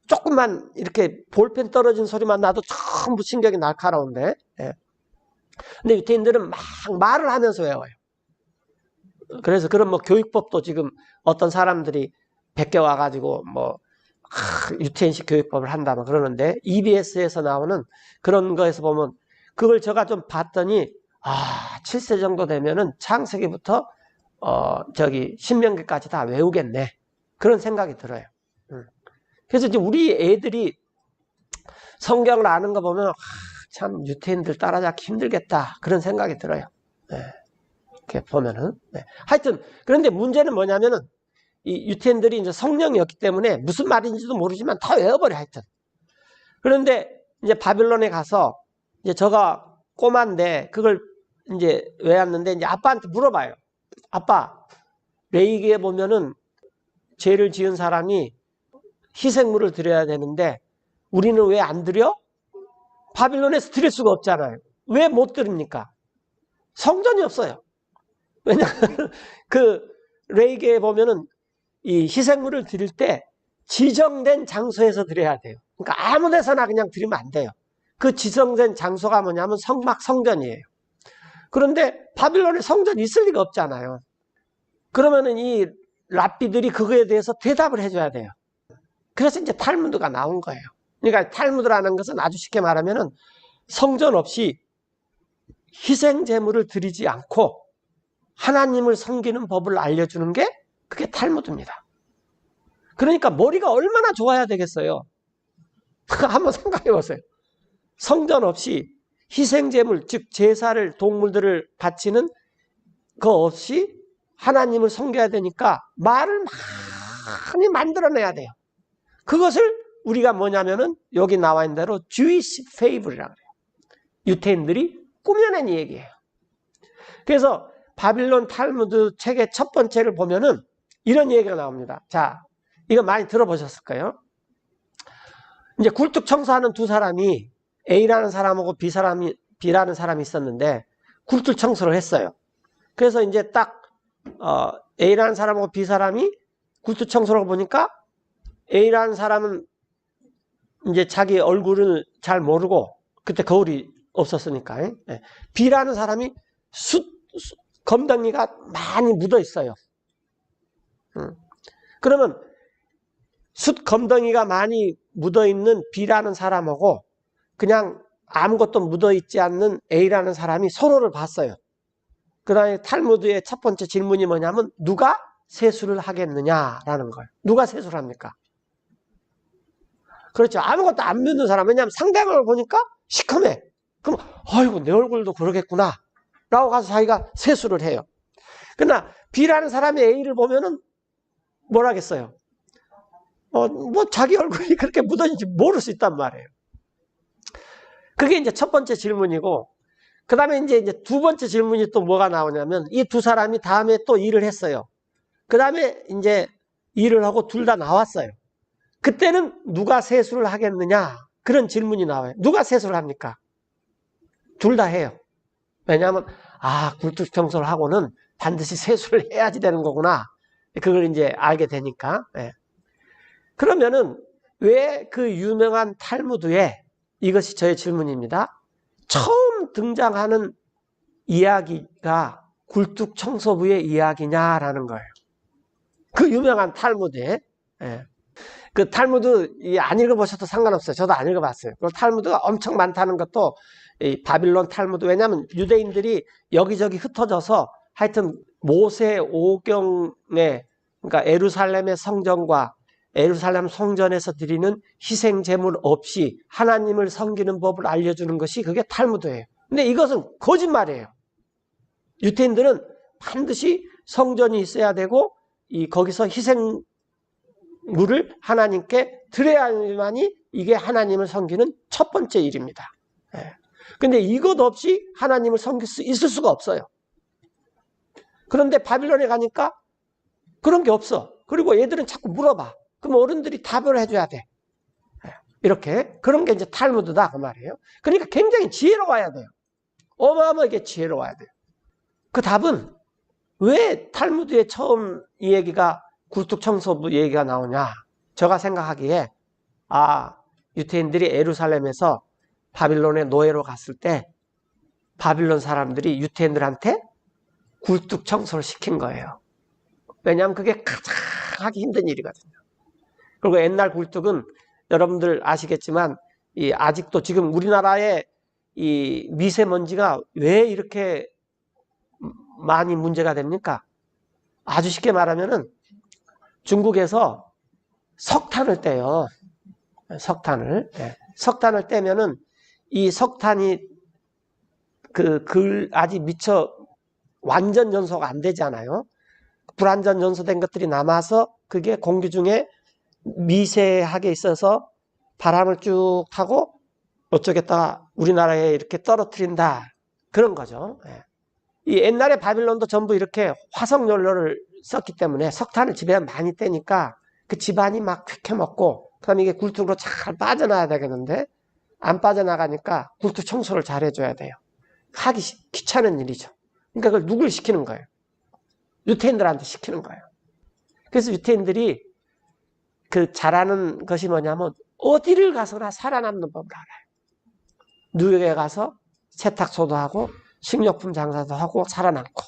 조금만 이렇게 볼펜 떨어진 소리만 나도 전부 신경이 날카로운데, 근데 유태인들은 막 말을 하면서 외워요. 그래서 그런 뭐 교육법도 지금 어떤 사람들이 베껴와가지고 뭐 유태인식 교육법을 한다 그러는데, EBS에서 나오는 그런 거에서 보면 그걸 제가 좀 봤더니 7세 정도 되면은 창세기부터 신명기까지 다 외우겠네, 그런 생각이 들어요. 그래서 이제 우리 애들이 성경을 아는 거 보면 참 유태인들 따라잡기 힘들겠다, 그런 생각이 들어요. 이렇게 보면은. 하여튼 그런데 문제는 뭐냐면은 이 유태인들이 이제 성령이었기 때문에 무슨 말인지도 모르지만 다 외워버려, 하여튼. 그런데 이제 바빌론에 가서 이제 저가 꼬마인데 그걸 이제 외웠는데, 이제 아빠한테 물어봐요. 아빠, 레위기에 보면은 죄를 지은 사람이 희생물을 드려야 되는데 우리는 왜 안 드려? 바빌론에서 드릴 수가 없잖아요. 왜 못 드립니까? 성전이 없어요. 왜냐하면 그 레위기에 보면은 이 희생물을 드릴 때 지정된 장소에서 드려야 돼요. 그러니까 아무 데서나 그냥 드리면 안 돼요. 그 지정된 장소가 뭐냐면 성전이에요. 그런데 바빌론에 성전이 있을 리가 없잖아요. 그러면은 이 랍비들이 그거에 대해서 대답을 해줘야 돼요. 그래서 이제 탈무드가 나온 거예요. 그러니까 탈무드라는 것은 아주 쉽게 말하면은 성전 없이 희생 제물을 드리지 않고 하나님을 섬기는 법을 알려주는 게 그게 탈무드입니다. 그러니까 머리가 얼마나 좋아야 되겠어요. 한번 생각해 보세요. 성전 없이 희생제물, 즉 제사를, 동물들을 바치는 거 없이 하나님을 섬겨야 되니까 말을 많이 만들어내야 돼요. 그것을 우리가 뭐냐면은 여기 나와 있는 대로 Jewish fable이라고 해요. 유태인들이 꾸며낸 얘기예요. 그래서 바빌론 탈무드 책의 첫 번째를 보면은 이런 얘기가 나옵니다. 자, 이거 많이 들어보셨을 거예요. 이제 굴뚝 청소하는 두 사람이, A라는 사람하고 B라는 사람이 있었는데 굴뚝 청소를 했어요. 그래서 이제 딱 A라는 사람하고 B 사람이 굴뚝 청소를 보니까 A라는 사람은 이제 자기 얼굴을 잘 모르고, 그때 거울이 없었으니까. B라는 사람이 검덩이가 많이 묻어 있어요. 그러면 검덩이가 많이 묻어 있는 B라는 사람하고 그냥 아무것도 묻어 있지 않는 A라는 사람이 서로를 봤어요. 그 다음에 탈무드의 첫 번째 질문이 뭐냐면 누가 세수를 하겠느냐라는 거예요. 누가 세수를 합니까? 그렇죠. 아무것도 안 믿는 사람. 왜냐하면 상대방을 보니까 시커매. 그럼 아이고 내 얼굴도 그러겠구나 라고 가서 자기가 세수를 해요. 그러나 B라는 사람이 A를 보면은 뭐라겠어요? 뭐 자기 얼굴이 그렇게 묻어있는지 모를 수 있단 말이에요. 그게 이제 첫 번째 질문이고, 그 다음에 이제 두 번째 질문이 또 뭐가 나오냐면, 이 두 사람이 다음에 또 일을 했어요. 그 다음에 이제 일을 하고 둘 다 나왔어요. 그때는 누가 세수를 하겠느냐? 그런 질문이 나와요. 누가 세수를 합니까? 둘 다 해요. 왜냐하면, 굴뚝 청소를 하고는 반드시 세수를 해야지 되는 거구나. 그걸 이제 알게 되니까. 예. 그러면은, 왜 그 유명한 탈무드에, 이것이 저의 질문입니다. 처음 등장하는 이야기가 굴뚝 청소부의 이야기냐라는 거예요. 그 유명한 탈무드에. 예. 그 탈무드 안 읽어보셔도 상관없어요. 저도 안 읽어봤어요. 그 탈무드가 엄청 많다는 것도 이 바빌론 탈무드. 왜냐하면 유대인들이 여기저기 흩어져서 하여튼 모세 오경에, 그러니까 에루살렘의 성전과 에루살렘 성전에서 드리는 희생 제물 없이 하나님을 섬기는 법을 알려주는 것이 그게 탈무드예요. 근데 이것은 거짓말이에요. 유대인들은 반드시 성전이 있어야 되고 거기서 희생물을 하나님께 드려야만이 이게 하나님을 섬기는 첫 번째 일입니다. 근데 이것 없이 하나님을 섬길 수 있을 수가 없어요. 그런데 바빌론에 가니까 그런 게 없어. 그리고 얘들은 자꾸 물어봐. 그럼 어른들이 답을 해줘야 돼. 이렇게. 그런 게 이제 탈무드다 그 말이에요. 그러니까 굉장히 지혜로워야 돼요. 어마어마하게 지혜로워야 돼요. 그 답은 왜 탈무드에 처음 이 얘기가 굴뚝 청소부 얘기가 나오냐. 제가 생각하기에 유대인들이 에루살렘에서 바빌론의 노예로 갔을 때 바빌론 사람들이 유대인들한테 굴뚝 청소를 시킨 거예요. 왜냐하면 그게 가장 하기 힘든 일이거든요. 그리고 옛날 굴뚝은 여러분들 아시겠지만 아직도 지금 우리나라의 이 미세먼지가 왜 이렇게 많이 문제가 됩니까? 아주 쉽게 말하면은 중국에서 석탄을 떼요. 석탄을. 석탄을 떼면은 이 석탄이 아직 미처 완전 연소가 안 되잖아요. 불완전 연소된 것들이 남아서 그게 공기 중에 미세하게 있어서 바람을 쭉 타고 어쩌겠다가 우리나라에 이렇게 떨어뜨린다. 그런 거죠. 이 옛날에 바빌론도 전부 이렇게 화석연료를 썼기 때문에 석탄을 집에 많이 떼니까 그 집안이 막 쾌쾌먹고, 그 다음에 이게 굴뚝으로 잘 빠져나가야 되겠는데 안 빠져나가니까 굴뚝 청소를 잘 해줘야 돼요. 하기 귀찮은 일이죠. 그러니까 그걸 누굴 시키는 거예요? 유태인들한테 시키는 거예요. 그래서 유태인들이 잘하는 것이 뭐냐면 어디를 가서나 살아남는 법을 알아요. 뉴욕에 가서 세탁소도 하고 식료품 장사도 하고 살아남고.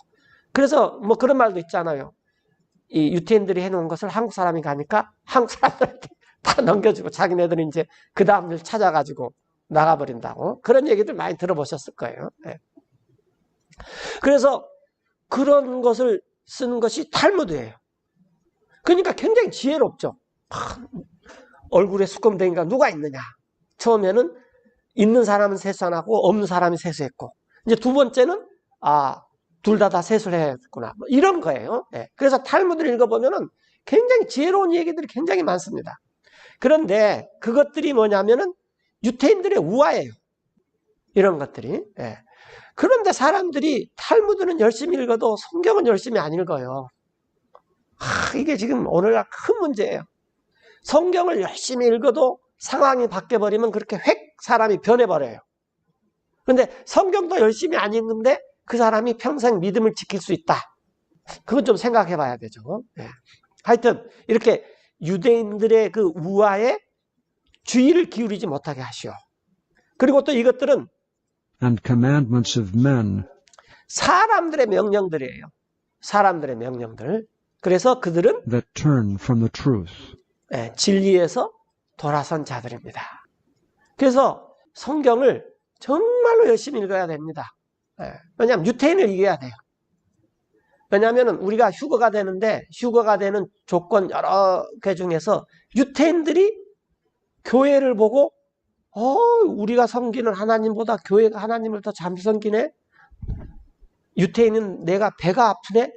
그래서 뭐 그런 말도 있잖아요. 이 유태인들이 해놓은 것을 한국 사람이 가니까 한국 사람들한테 다 넘겨주고 자기네들은 이제 그 다음 일 찾아가지고 나가버린다고. 그런 얘기들 많이 들어보셨을 거예요. 그래서 그런 것을 쓰는 것이 탈무드예요. 그러니까 굉장히 지혜롭죠. 얼굴에 수검댕이가 누가 있느냐. 처음에는 있는 사람은 세수 안 하고 없는 사람이 세수했고, 이제 두 번째는 둘 다 세수를 해야겠구나. 뭐 이런 거예요. 그래서 탈무드를 읽어보면은 굉장히 지혜로운 얘기들이 굉장히 많습니다. 그런데 그것들이 뭐냐면은 유태인들의 우화예요. 이런 것들이. 그런데 사람들이 탈무드는 열심히 읽어도 성경은 열심히 안 읽어요. 이게 지금 오늘날 큰 문제예요. 성경을 열심히 읽어도 상황이 바뀌어버리면 그렇게 획 사람이 변해버려요. 그런데 성경도 열심히 안 읽는데 그 사람이 평생 믿음을 지킬 수 있다. 그건 좀 생각해 봐야 되죠. 하여튼 이렇게 유대인들의 그 우화에 주의를 기울이지 못하게 하시오. 그리고 또 이것들은 and commandments of men. 사람들의 명령들이에요. 사람들의 명령들. 그래서 그들은 that turn from the truth. 진리에서 돌아선 자들입니다. 그래서 성경을 정말로 열심히 읽어야 됩니다. 왜냐하면 유태인을 이겨야 돼요. 왜냐하면 우리가 휴거가 되는데 휴거가 되는 조건 여러 개 중에서 유태인들이 교회를 보고 우리가 섬기는 하나님보다 교회가 하나님을 더 잘 섬기네? 유태인은 내가 배가 아프네?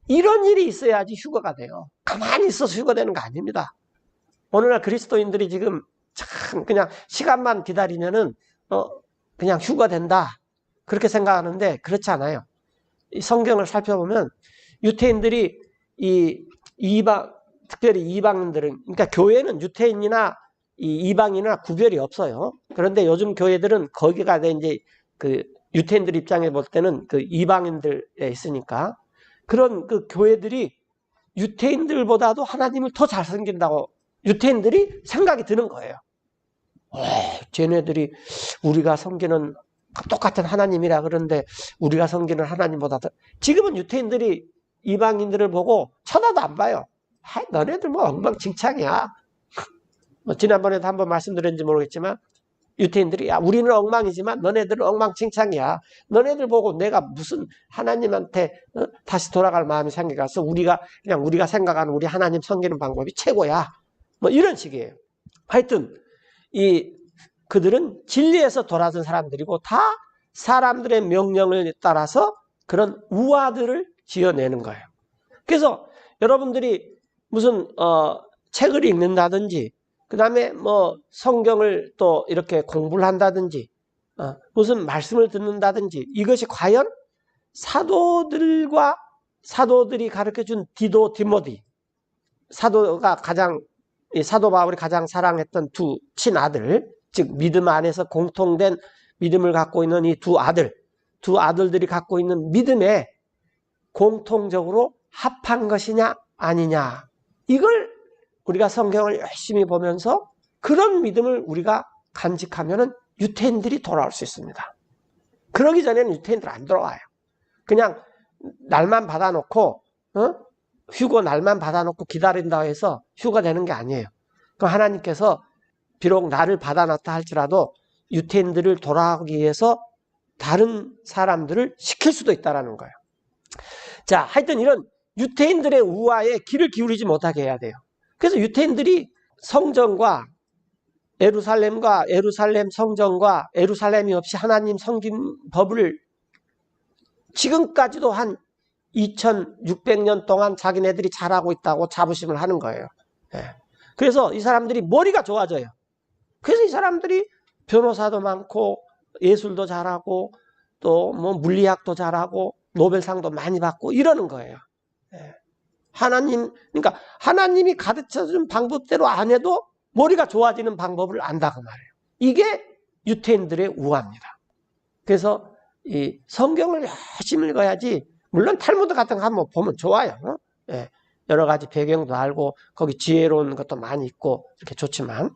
이런 일이 있어야지 휴거가 돼요. 가만히 있어서 휴거되는 거 아닙니다. 오늘날 그리스도인들이 지금 참 그냥 시간만 기다리면은 그냥 휴거된다. 그렇게 생각하는데 그렇지 않아요. 이 성경을 살펴보면 유태인들이 특별히 이방인들은, 그러니까 교회는 유태인이나 이방인이나 구별이 없어요. 그런데 요즘 교회들은 거기가 이제 그 유태인들 입장에 볼 때는 그 이방인들에 있으니까 그런 그 교회들이 유태인들보다도 하나님을 더 잘 섬긴다고 유태인들이 생각이 드는 거예요. 쟤네들이 우리가 섬기는 똑같은 하나님이라 그러는데 우리가 섬기는 하나님보다 더. 지금은 유태인들이 이방인들을 보고 쳐다도 안 봐요. 너네들 뭐 엉망진창이야. 지난번에도 한번 말씀드렸는지 모르겠지만 유태인들이 우리는 엉망이지만 너네들은 엉망진창이야. 너네들 보고 내가 무슨 하나님한테 다시 돌아갈 마음이 생겨서 우리가 생각하는 우리 하나님 섬기는 방법이 최고야. 뭐 이런 식이에요. 하여튼 그들은 진리에서 돌아선 사람들이고 다 사람들의 명령을 따라서 그런 우화들을 지어내는 거예요. 그래서 여러분들이 무슨 책을 읽는다든지 그 다음에 뭐 성경을 또 이렇게 공부를 한다든지 무슨 말씀을 듣는다든지 이것이 과연 사도들이 가르쳐준 디모데 사도 바울이 가장 사랑했던 두 친아들, 즉 믿음 안에서 공통된 믿음을 갖고 있는 이 두 아들들이 갖고 있는 믿음에 공통적으로 합한 것이냐 아니냐, 이걸 우리가 성경을 열심히 보면서 그런 믿음을 우리가 간직하면 유태인들이 돌아올 수 있습니다. 그러기 전에는 유태인들 안 돌아와요. 그냥 날만 받아놓고 휴거 날만 받아놓고 기다린다고 해서 휴가 되는 게 아니에요. 그 하나님께서 비록 나를 받아놨다 할지라도 유태인들을 돌아오기 위해서 다른 사람들을 시킬 수도 있다는 거예요. 자, 하여튼 이런 유태인들의 우화에 귀를 기울이지 못하게 해야 돼요. 그래서 유태인들이 성전과 예루살렘 성전과 예루살렘이 없이 하나님 섬긴 법을 지금까지도 한 2600년 동안 자기네들이 잘하고 있다고 자부심을 하는 거예요. 그래서 이 사람들이 머리가 좋아져요. 그래서 이 사람들이 변호사도 많고 예술도 잘하고 또 뭐 물리학도 잘하고 노벨상도 많이 받고 이러는 거예요. 그러니까 하나님이 가르쳐준 방법대로 안 해도 머리가 좋아지는 방법을 안다고 말해요. 이게 유태인들의 우화입니다. 그래서 이 성경을 열심히 읽어야지, 물론 탈무드 같은 거 한번 보면 좋아요. 여러 가지 배경도 알고 거기 지혜로운 것도 많이 있고 이렇게 좋지만,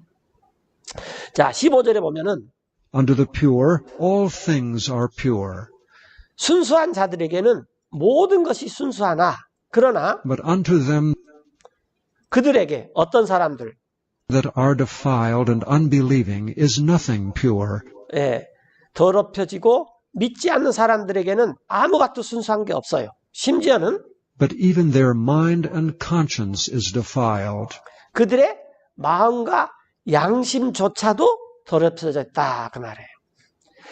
자 15절에 보면은 Unto the pure, all things are pure. 순수한 자들에게는 모든 것이 순수하나 그러나 But unto them 그들에게 어떤 사람들 that are defiled and unbelieving is nothing pure. 더럽혀지고 믿지 않는 사람들에게는 아무것도 순수한 게 없어요. 심지어는 But even their mind and conscience is defiled. 그들의 마음과 양심조차도 더럽혀져 있다 그 말이에요.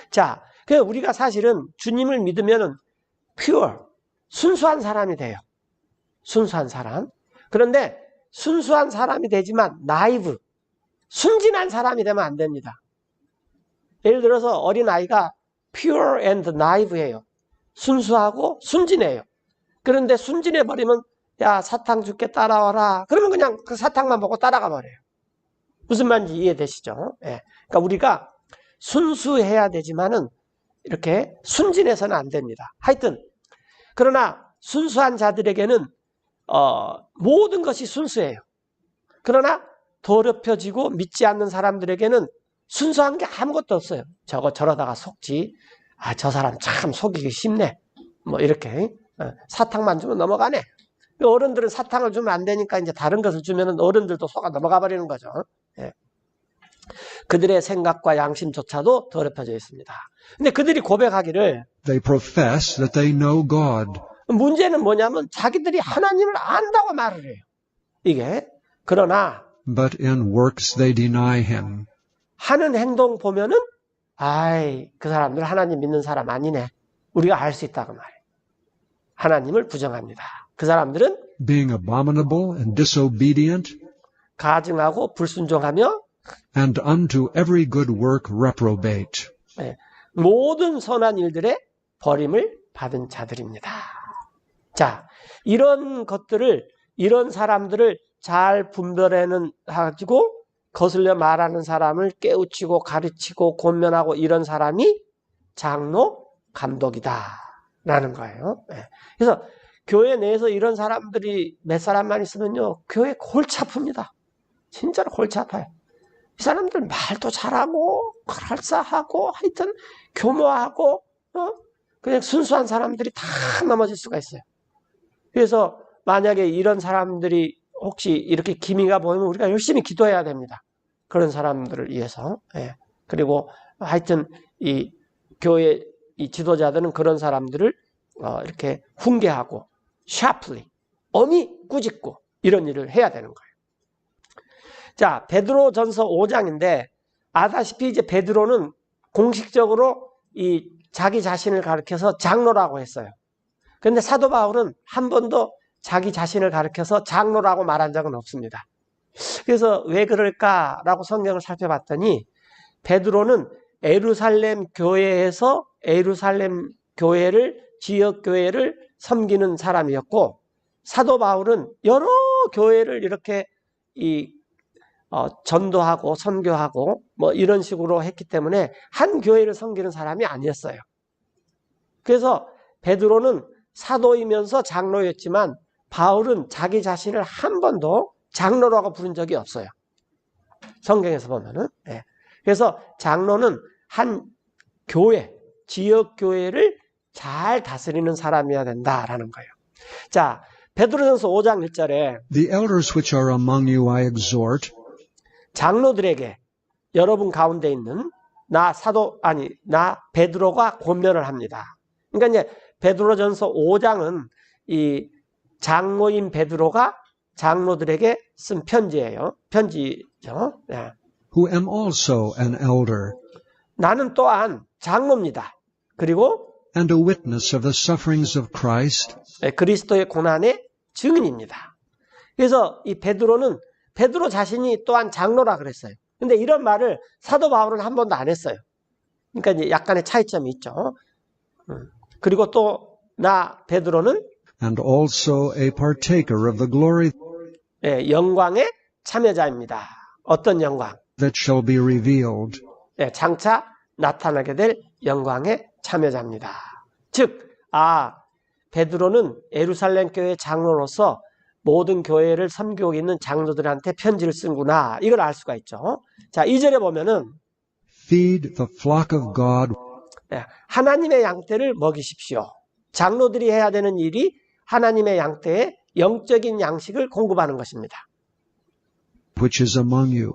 자, 그래서 우리가 사실은 주님을 믿으면 pure, 순수한 사람이 돼요. 순수한 사람. 그런데 순수한 사람이 되지만 naive, 순진한 사람이 되면 안 됩니다. 예를 들어서 어린아이가 pure and naive예요. 순수하고 순진해요. 그런데 순진해버리면 야 사탕 줄게 따라와라. 그러면 그냥 그 사탕만 보고 따라가 버려요. 무슨 말인지 이해되시죠? 그러니까 우리가 순수해야 되지만은 이렇게 순진해서는 안 됩니다. 하여튼 그러나 순수한 자들에게는 모든 것이 순수해요. 그러나 더럽혀지고 믿지 않는 사람들에게는 순수한 게 아무것도 없어요. 저러다가 속지. 저 사람 참 속이기 쉽네. 뭐 이렇게 사탕만 주면 넘어가네. 어른들은 사탕을 주면 안 되니까 이제 다른 것을 주면 어른들도 속아 넘어가 버리는 거죠. 그들의 생각과 양심조차도 더럽혀져 있습니다. 근데 그들이 고백하기를 They profess that they know God. 문제는 뭐냐면 자기들이 하나님을 안다고 말을 해요. 이게 그러나 but in works they deny him. 하는 행동 보면은 그 사람들 하나님 믿는 사람 아니네. 우리가 알 수 있다고 말해요. 하나님을 부정합니다. 그 사람들은 Being abominable and disobedient, 가증하고 불순종하며 and unto every good work reprobate. 모든 선한 일들에 버림을 받은 자들입니다. 자, 이런 것들을, 이런 사람들을 잘 분별해는 가지고 거슬려 말하는 사람을 깨우치고 가르치고 권면하고 이런 사람이 장로 감독이다 라는 거예요. 그래서 교회 내에서 이런 사람들이 몇 사람만 있으면요, 교회 골치 아픕니다. 진짜로 골치 아파요. 이 사람들 말도 잘하고 그럴싸하고 하여튼 교묘하고 그냥 순수한 사람들이 다 넘어질 수가 있어요. 그래서 만약에 이런 사람들이 혹시 이렇게 기미가 보이면 우리가 열심히 기도해야 됩니다. 그런 사람들을 위해서. 그리고 하여튼 이 교회 이 지도자들은 그런 사람들을 이렇게 훈계하고 sharply, 엄히 꾸짖고 이런 일을 해야 되는 거예요. 자, 베드로전서 5장인데 아다시피 이제 베드로는 공식적으로 이 자기 자신을 가리켜서 장로라고 했어요. 그런데 사도 바울은 한 번도 자기 자신을 가리켜서 장로라고 말한 적은 없습니다. 그래서 왜 그럴까라고 성경을 살펴봤더니 베드로는 예루살렘 교회에서 예루살렘 교회를 지역 교회를 섬기는 사람이었고 사도 바울은 여러 교회를 이렇게 전도하고 선교하고 뭐 이런 식으로 했기 때문에 한 교회를 섬기는 사람이 아니었어요. 그래서 베드로는 사도이면서 장로였지만 바울은 자기 자신을 한 번도 장로라고 부른 적이 없어요. 성경에서 보면은. 그래서 장로는 한 교회, 지역 교회를 잘 다스리는 사람이어야 된다라는 거예요. 자, 베드로전서 5장 1절에 The elders which are among you I exhort, 장로들에게 여러분 가운데 있는 나 베드로가 권면을 합니다. 그러니까 이제 베드로전서 5장은 이 장로인 베드로가 장로들에게 쓴 편지예요. 편지죠. who am also an elder, 나는 또한 장로입니다. 그리고 and a witness of the sufferings of Christ, 그리스도의 고난의 증인입니다. 그래서 이 베드로 자신이 또한 장로라 그랬어요. 근데 이런 말을 사도 바울은 한 번도 안 했어요. 그러니까 이제 약간의 차이점이 있죠. 그리고 또 나 베드로는 and also a partaker of the glory 영광의 참여자입니다. 어떤 영광? that shall be revealed. 장차 나타나게 될 영광의 참여자입니다. 즉, 베드로는 예루살렘 교회 장로로서 모든 교회를 섬기고 있는 장로들한테 편지를 쓴구나. 이걸 알 수가 있죠. 자, 2절에 보면은 Feed the flock of God 하나님의 양떼를 먹이십시오. 장로들이 해야 되는 일이 하나님의 양떼의 영적인 양식을 공급하는 것입니다. which is among you,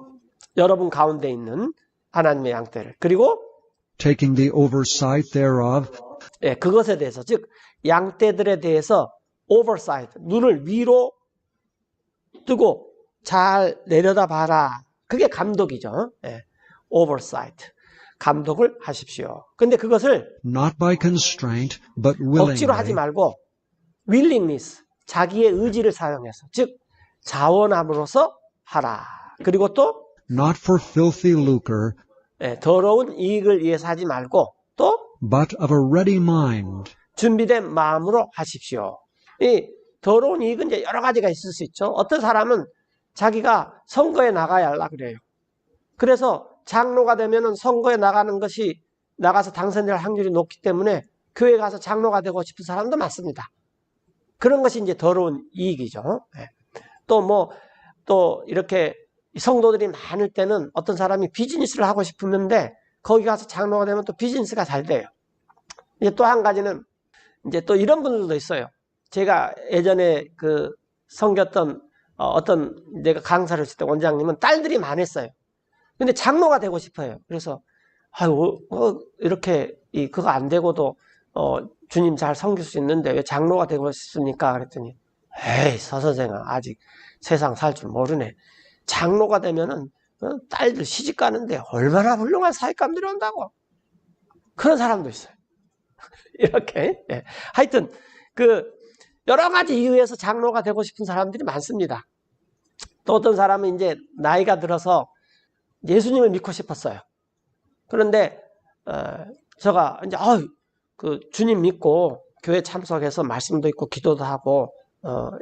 여러분 가운데 있는 하나님의 양떼를. 그리고 taking the oversight thereof, 그것에 대해서, 즉 양떼들에 대해서 oversight, 눈을 위로 뜨고 잘 내려다봐라. 그게 감독이죠. oversight, 감독을 하십시오. 근데 그것을 not by constraint, but 억지로 하지 willingly, 말고 willingness, 자기의 의지를 사용해서, 즉 자원함으로써 하라. 그리고 또 not for filthy lucre, 더러운 이익을 위해서 하지 말고 또 but of a ready mind, 준비된 마음으로 하십시오. 이 더러운 이익은 이제 여러 가지가 있을 수 있죠. 어떤 사람은 자기가 선거에 나가야 하려 그래요. 그래서 장로가 되면은 선거에 나가서 당선될 확률이 높기 때문에 교회 가서 장로가 되고 싶은 사람도 많습니다. 그런 것이 이제 더러운 이익이죠. 또 이렇게 성도들이 많을 때는 어떤 사람이 비즈니스를 하고 싶었는데 거기 가서 장로가 되면 또 비즈니스가 잘 돼요. 이제 또 한 가지는 이제 또 이런 분들도 있어요. 제가 예전에 섬겼던 어떤 내가 강사를 했을 때 원장님은 딸들이 많았어요. 근데 장로가 되고 싶어요. 그래서 이렇게 그거 안 되고도 주님 잘 섬길 수 있는데 왜 장로가 되고 싶습니까? 그랬더니 에이 서선생아 아직 세상 살 줄 모르네. 장로가 되면은 딸들 시집 가는데 얼마나 훌륭한 사익감들이 온다고. 그런 사람도 있어요. 이렇게. 예. 하여튼 여러 가지 이유에서 장로가 되고 싶은 사람들이 많습니다. 또 어떤 사람은 이제 나이가 들어서 예수님을 믿고 싶었어요. 그런데 제가 이제 주님 믿고 교회 참석해서 말씀도 있고 기도도 하고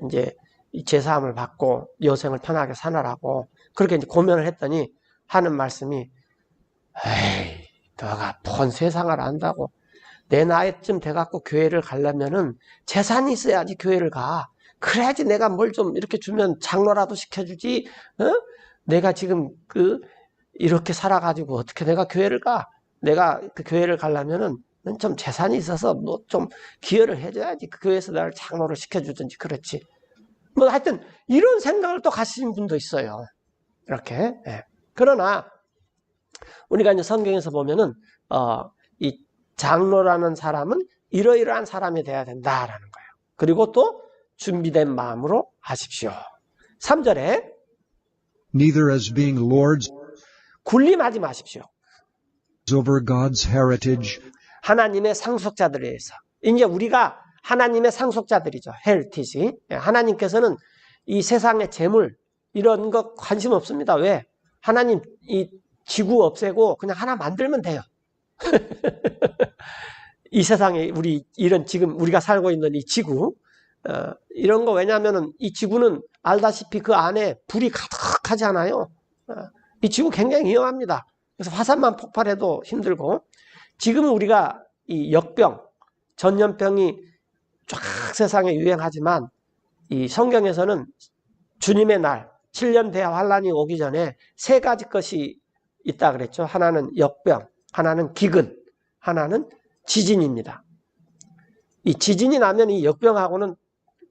이제 제사함을 받고 여생을 편하게 사느라고 그렇게 이제 고민을 했더니 하는 말씀이, 에이, 너가 본 세상을 안다고. 내 나이쯤 돼갖고 교회를 가려면은 재산이 있어야지 교회를 가. 그래야지 내가 뭘 좀 이렇게 주면 장로라도 시켜주지. 내가 지금 이렇게 살아가지고 어떻게 내가 교회를 가? 내가 그 교회를 가려면은 좀 재산이 있어서 뭐 좀 기여를 해줘야지. 그 교회에서 나를 장로를 시켜주든지 그렇지. 뭐 하여튼 이런 생각을 또 가지신 분도 있어요. 이렇게. 예. 그러나 우리가 이제 성경에서 보면은 이 장로라는 사람은 이러이러한 사람이 돼야 된다라는 거예요. 그리고 또 준비된 마음으로 하십시오. 3절에 neither as being lords 군림하지 마십시오. over God's heritage, 하나님의 상속자들에 의해서. 이제 우리가 하나님의 상속자들이죠. 헤리티지. 하나님께서는 이 세상의 재물 이런 거 관심 없습니다. 왜? 하나님 이 지구 없애고 그냥 하나 만들면 돼요. 이 세상에 지금 우리가 살고 있는 이 지구 이런 거 왜냐하면은 이 지구는 알다시피 그 안에 불이 가득하잖아요. 이 지구 굉장히 위험합니다. 그래서 화산만 폭발해도 힘들고 지금은 우리가 이 역병, 전염병이 쫙 세상에 유행하지만 이 성경에서는 주님의 날 7년 대환란이 오기 전에 세 가지 것이 있다 그랬죠. 하나는 역병, 하나는 기근, 하나는 지진입니다. 이 지진이 나면 이 역병하고는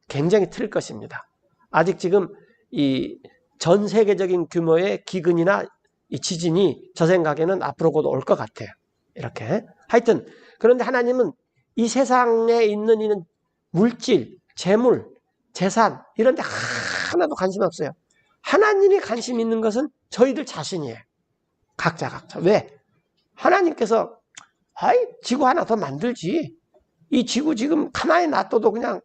굉장히 틀릴 것입니다. 아직 지금 이 전 세계적인 규모의 기근이나 이 지진이 저 생각에는 앞으로 곧 올 것 같아요. 이렇게. 하여튼 그런데 하나님은 이 세상에 있는 이는 물질, 재물, 재산 이런 데 하나도 관심 없어요. 하나님이 관심 있는 것은 저희들 자신이에요. 각자. 왜? 하나님께서 지구 하나 더 만들지. 이 지구 지금 가만히 놔둬도 그냥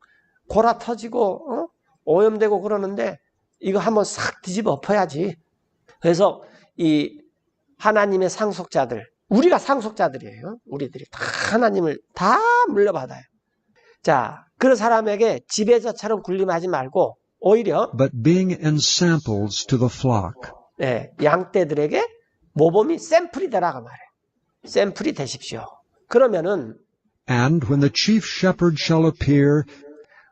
골아 터지고 오염되고 그러는데 이거 한번 싹 뒤집어 엎어야지. 그래서 이 하나님의 상속자들, 우리가 상속자들이에요. 우리들이 다 하나님을 다 물려받아요. 자, 그런 사람에게 지배자처럼 군림하지 말고 오히려 but being ensamples to the flock. 네, 양떼들에게 모범이 샘플이 되라고 말해요. 샘플이 되십시오. 그러면은 And when the chief shepherd shall appear,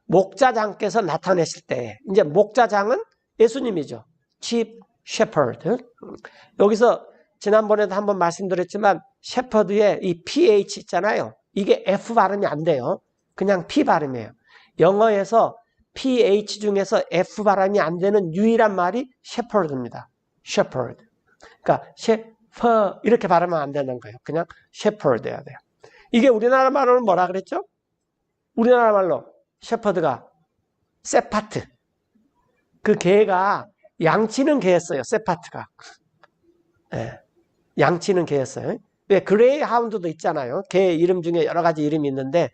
목자장께서 나타내실 때, 이제 목자장은 예수님이죠. chief shepherd. 여기서 지난번에도 한번 말씀드렸지만 shepherd의 이 ph 있잖아요. 이게 f 발음이 안 돼요. 그냥 p 발음이에요. 영어에서 ph 중에서 f 발음이 안 되는 유일한 말이 shepherd입니다. shepherd. 그러니까 shepherd 이렇게 발음하면 안 되는 거예요. 그냥 shepherd 해야 돼요. 이게 우리나라 말로는 뭐라 그랬죠? 우리나라 말로 shepherd가 세파트. 그 개가 양치는 개였어요. 세파트가. 네, 양치는 개였어요. 왜 그레이 하운드도 있잖아요. 개 이름 중에 여러 가지 이름이 있는데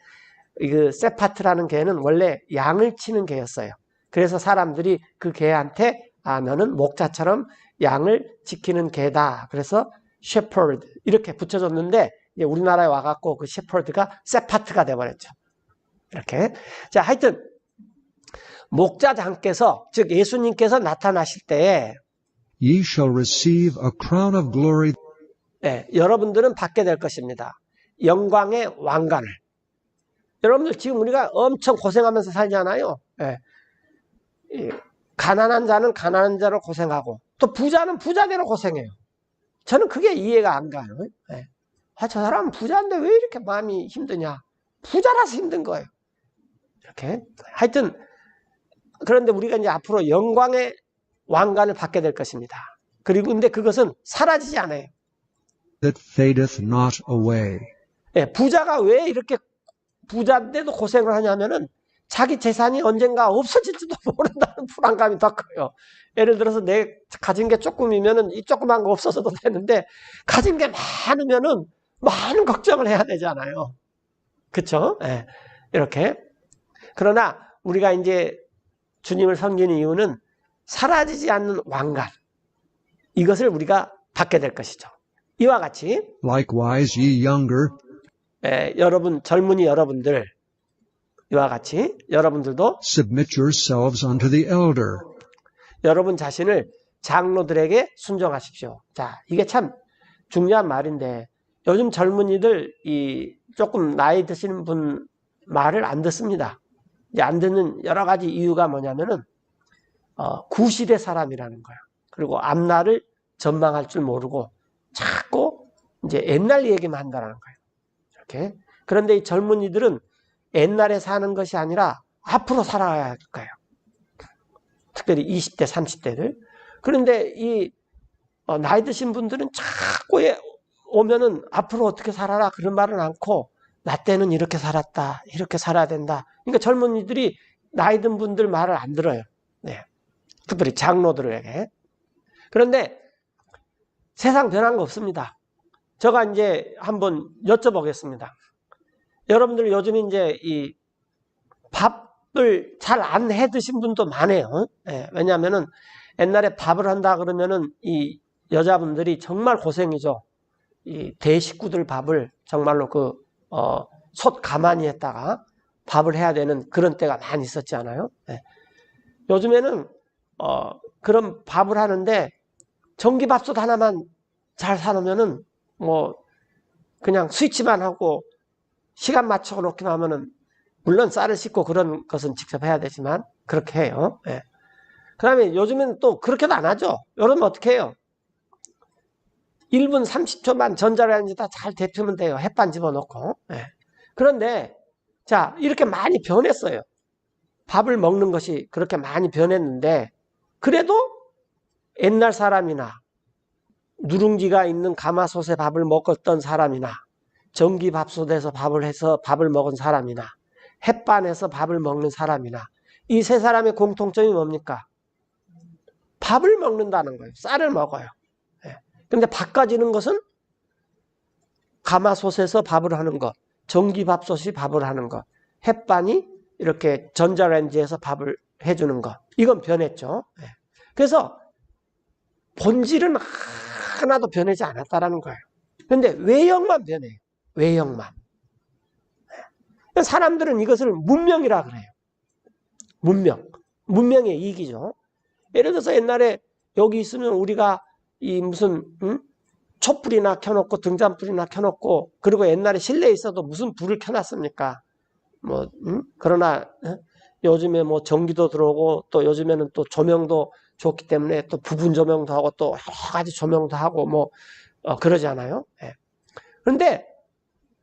그 세파트라는 개는 원래 양을 치는 개였어요. 그래서 사람들이 그 개한테 너는 목자처럼 양을 지키는 개다. 그래서 shepherd 이렇게 붙여줬는데 이제 우리나라에 와갖고 그 shepherd가 세파트가 돼버렸죠. 이렇게. 자, 하여튼 목자장께서 즉 예수님께서 나타나실 때 ye shall receive a crown of glory. 네, 여러분들은 받게 될 것입니다. 영광의 왕관을. 여러분들 지금 우리가 엄청 고생하면서 살잖아요. 네. 가난한 자는 가난한 자로 고생하고 또 부자는 부자대로 고생해요. 저는 그게 이해가 안 가요. 네. 저 사람은 부자인데 왜 이렇게 마음이 힘드냐. 부자라서 힘든 거예요. 이렇게. 하여튼 그런데 우리가 이제 앞으로 영광의 왕관을 받게 될 것입니다. 그리고 근데 그것은 사라지지 않아요. That fadeth not away. 네, 부자가 왜 이렇게 부자인데도 고생을 하냐면은 자기 재산이 언젠가 없어질지도 모른다. 불안감이 더 커요. 예를 들어서 내 가진 게 조금이면은 이 조그만 거 없어서도 되는데 가진 게 많으면은 많은 걱정을 해야 되잖아요. 그쵸? 예. 이렇게. 그러나 우리가 이제 주님을 섬기는 이유는 사라지지 않는 왕관. 이것을 우리가 받게 될 것이죠. 이와 같이 Likewise, ye younger, 여러분 젊은이 여러분들 이와 같이 여러분들도 submit yourselves unto the elder. 여러분 자신을 장로들에게 순종하십시오. 자, 이게 참 중요한 말인데 요즘 젊은이들 조금 나이 드시는 분 말을 안 듣습니다. 이제 안 듣는 여러 가지 이유가 뭐냐면은 구시대 사람이라는 거예요. 그리고 앞날을 전망할 줄 모르고 자꾸 이제 옛날 얘기만 한다는 거예요. 이렇게. 그런데 이 젊은이들은 옛날에 사는 것이 아니라 앞으로 살아야 할 거예요. 특별히 20대, 30대들. 그런데 이 나이 드신 분들은 자꾸 오면은 앞으로 어떻게 살아라 그런 말은 않고 나 때는 이렇게 살았다, 이렇게 살아야 된다. 그러니까 젊은이들이 나이 든 분들 말을 안 들어요. 네. 특별히 장로들에게. 그런데 세상 변한 거 없습니다. 제가 이제 한번 여쭤보겠습니다. 여러분들 요즘 이제 이 밥을 잘 안 해 드신 분도 많아요. 네. 왜냐하면은 옛날에 밥을 한다 그러면은 이 여자분들이 정말 고생이죠. 이 대식구들 밥을 정말로 솥 가만히 했다가 밥을 해야 되는 그런 때가 많이 있었지 않아요? 네. 요즘에는 그런 밥을 하는데 전기밥솥 하나만 잘 사놓으면은 뭐 그냥 스위치만 하고 시간 맞춰 놓기만 하면은 물론 쌀을 씻고 그런 것은 직접 해야 되지만 그렇게 해요. 네. 그 다음에 요즘엔 또 그렇게도 안 하죠. 여러분 어떻게 해요? 1분 30초만 전자레인지에다 잘 데피면 돼요. 햇반 집어넣고. 네. 그런데 자 이렇게 많이 변했어요. 밥을 먹는 것이 그렇게 많이 변했는데 그래도 옛날 사람이나 누룽지가 있는 가마솥에 밥을 먹었던 사람이나 전기밥솥에서 밥을 해서 밥을 먹은 사람이나 햇반에서 밥을 먹는 사람이나 이 세 사람의 공통점이 뭡니까? 밥을 먹는다는 거예요. 쌀을 먹어요. 근데 바꿔지는 것은 가마솥에서 밥을 하는 것, 전기밥솥이 밥을 하는 것, 햇반이 이렇게 전자레인지에서 밥을 해주는 것. 이건 변했죠. 그래서 본질은 하나도 변하지 않았다라는 거예요. 그런데 외형만 변해요. 외형만. 사람들은 이것을 문명이라 그래요. 문명. 문명의 이익이죠. 예를 들어서 옛날에 여기 있으면 우리가 이 무슨 촛불이나 켜놓고 등잔불이나 켜놓고 그리고 옛날에 실내에 있어도 무슨 불을 켜놨습니까? 뭐 그러나 요즘에 뭐 전기도 들어오고 또 요즘에는 또 조명도 좋기 때문에 또 부분 조명도 하고 또 여러 가지 조명도 하고 뭐 그러잖아요. 예. 그런데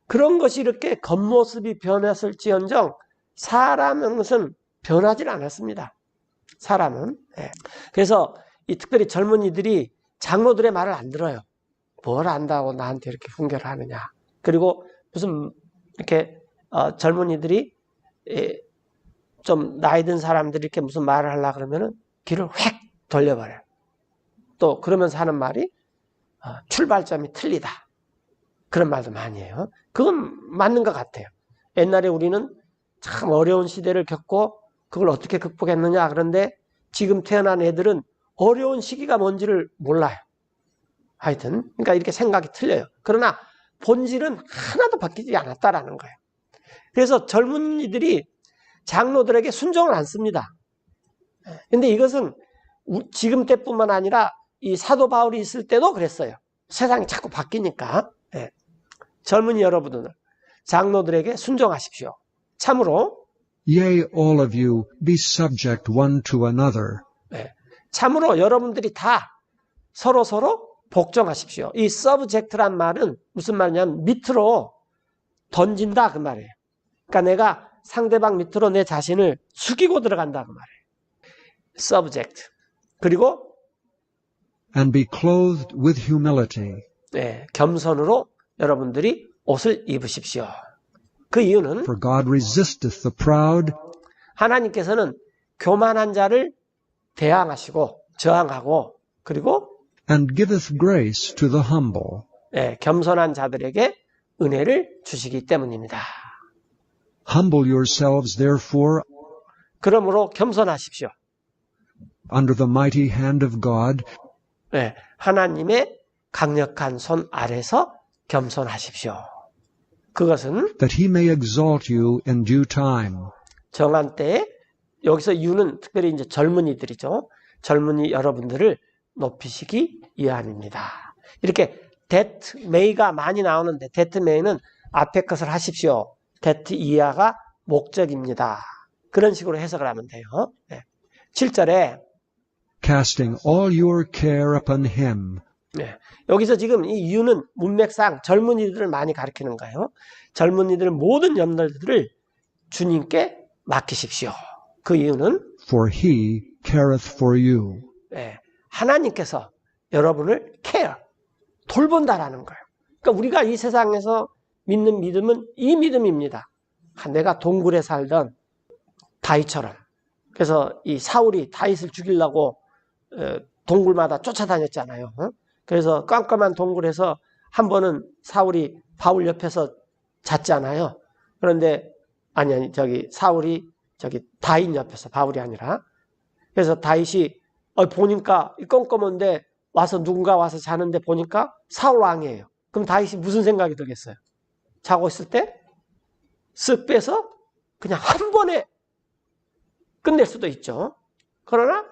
그런 것이 이렇게 겉모습이 변했을지언정 사람은 것은 변하지 않았습니다. 사람은. 예. 그래서 이 특별히 젊은이들이 장로들의 말을 안 들어요. 뭘 안다고 나한테 이렇게 훈계를 하느냐. 그리고 무슨 이렇게 젊은이들이 좀 나이 든 사람들이 이렇게 무슨 말을 하려고 그러면은 귀를 휙 돌려버려요. 또 그러면서 하는 말이 출발점이 틀리다. 그런 말도 많이 해요. 그건 맞는 것 같아요. 옛날에 우리는 참 어려운 시대를 겪고 그걸 어떻게 극복했느냐. 그런데 지금 태어난 애들은 어려운 시기가 뭔지를 몰라요. 하여튼 그러니까 이렇게 생각이 틀려요. 그러나 본질은 하나도 바뀌지 않았다라는 거예요. 그래서 젊은이들이 장로들에게 순종을 안 씁니다. 근데 이것은 지금 때뿐만 아니라 이 사도 바울이 있을 때도 그랬어요. 세상이 자꾸 바뀌니까. 젊은이 여러분들 장로들에게 순종하십시오. 참으로 Yea, all of you, be subject one to another. 참으로 여러분들이 다 서로 복종하십시오. 이 subject란 말은 무슨 말이냐면 밑으로 던진다 그 말이에요. 그러니까 내가 상대방 밑으로 내 자신을 숙이고 들어간다 그 말이에요. subject. 그리고 And be clothed with humility. 겸손으로 여러분들이 옷을 입으십시오. 그 이유는 For God resisteth the proud, 하나님께서는 교만한 자를 대항하시고 저항하고 그리고 and giveth grace to the humble. 겸손한 자들에게 은혜를 주시기 때문입니다. Humble yourselves therefore 그러므로 겸손하십시오. under the mighty hand of God, 하나님의 강력한 손 아래서 겸손하십시오. 그것은 that he may exalt you in due time. 정한 때에 여기서 유는 특별히 이제 젊은이들이죠. 젊은이 여러분들을 높이시기 위함입니다. 이렇게 that may가 많이 나오는데 that may는 앞에 것을 하십시오. that 이하가 목적입니다. 그런 식으로 해석을 하면 돼요. 7절에 Casting all your care upon him. 여기서 지금 이 유는 문맥상 젊은이들을 많이 가리키는 거예요. 젊은이들 모든 염려들을 주님께 맡기십시오. 그 이유는 For he careth for you. 하나님께서 여러분을 care, 돌본다라는 거예요. 그러니까 우리가 이 세상에서 믿는 믿음은 이 믿음입니다. 내가 동굴에 살던 다윗처럼. 그래서 이 사울이 다윗을 죽이려고 동굴마다 쫓아다녔잖아요. 그래서 깜깜한 동굴에서 한 번은 사울이 바울 옆에서 잤잖아요. 그런데 사울이 다윗 옆에서, 바울이 아니라. 그래서 다윗이 보니까 껌껌한데 누군가 와서 자는데 보니까 사울 왕이에요. 그럼 다윗이 무슨 생각이 들겠어요? 자고 있을 때 쓱 빼서 그냥 한 번에 끝낼 수도 있죠. 그러나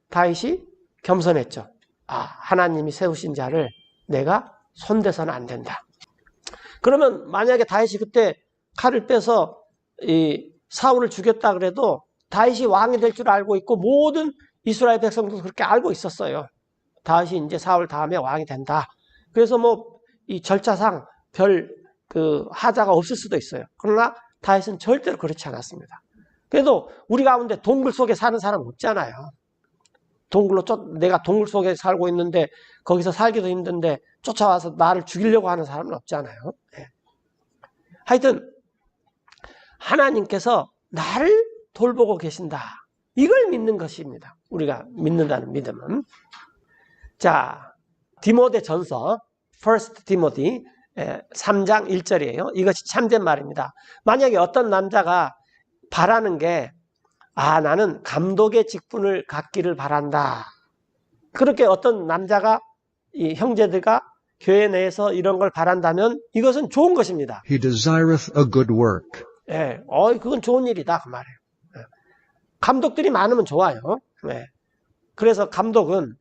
다윗이 겸손했죠. 하나님이 세우신 자를 내가 손대서는 안 된다. 그러면 만약에 다윗이 그때 칼을 빼서 이 사울을 죽였다 그래도 다윗이 왕이 될 줄 알고 있고 모든 이스라엘 백성도 그렇게 알고 있었어요. 다윗이 이제 사울 다음에 왕이 된다. 그래서 이 절차상 별 하자가 없을 수도 있어요. 그러나 다윗은 절대로 그렇지 않았습니다. 그래도 우리 가운데 동굴 속에 사는 사람 없잖아요. 내가 동굴 속에 살고 있는데 거기서 살기도 힘든데 쫓아와서 나를 죽이려고 하는 사람은 없잖아요. 하여튼 하나님께서 나를 돌보고 계신다. 이걸 믿는 것입니다. 우리가 믿는다는 믿음은. 자, 디모데 전서 1 디모데 3장 1절이에요. 이것이 참된 말입니다. 만약에 어떤 남자가 바라는 게 나는 감독의 직분을 갖기를 바란다. 그렇게 어떤 남자가 이 형제들과 교회 내에서 이런 걸 바란다면 이것은 좋은 것입니다. He desireth a good work. 그건 좋은 일이다 그 말이에요. 감독들이 많으면 좋아요. 그래서 감독은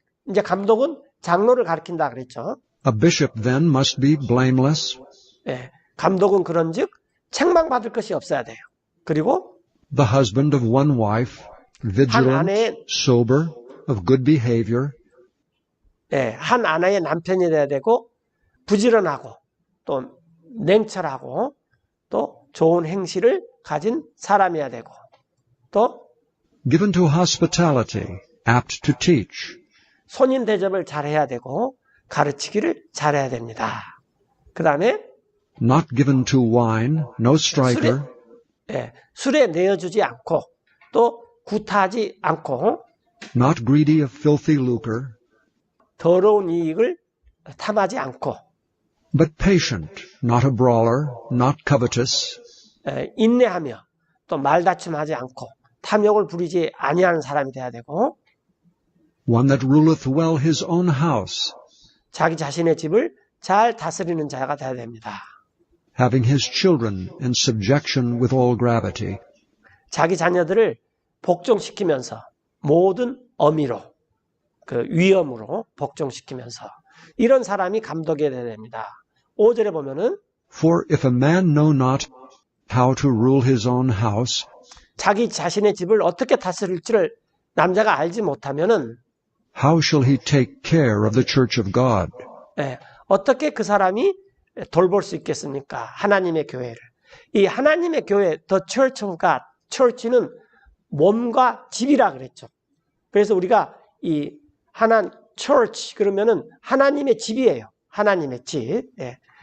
장로를 가리킨다 그랬죠. A bishop then must be blameless. 감독은 그런즉 책망받을 것이 없어야 돼요. 그리고 The husband of one wife, vigilant, sober, of good behavior. 한 아내의 남편이 돼야 되고 부지런하고 또 냉철하고 또 좋은 행실을 가진 사람이어야 되고 또 Given to hospitality, apt to teach. 손님 대접을 잘해야 되고 가르치기를 잘해야 됩니다. 그 다음에 Not given to wine, no striker. 술에 내어주지 않고 또 구타하지 않고 Not greedy of filthy lucre. 더러운 이익을 탐하지 않고 But patient, not a brawler, not covetous. 인내하며 또 말다툼하지 않고 탐욕을 부리지 아니하는 사람이 돼야 되고 One that ruleth well his own house. 자기 자신의 집을 잘 다스리는 자가 돼야 됩니다. Having his children in subjection with all gravity. 자기 자녀들을 복종시키면서 모든 어미로 위엄으로 복종시키면서 이런 사람이 감독이 되어야 됩니다. 5절에 보면은 For if a man know not how to rule his own house, 자기 자신의 집을 어떻게 다스릴지를 남자가 알지 못하면은 how shall he take care of the church of God? 어떻게 그 사람이 돌볼 수 있겠습니까? 하나님의 교회를. 이 하나님의 교회, the church of God, church는 몸과 집이라 그랬죠. 그래서 우리가 이 church 그러면은 하나님의 집이에요. 하나님의 집.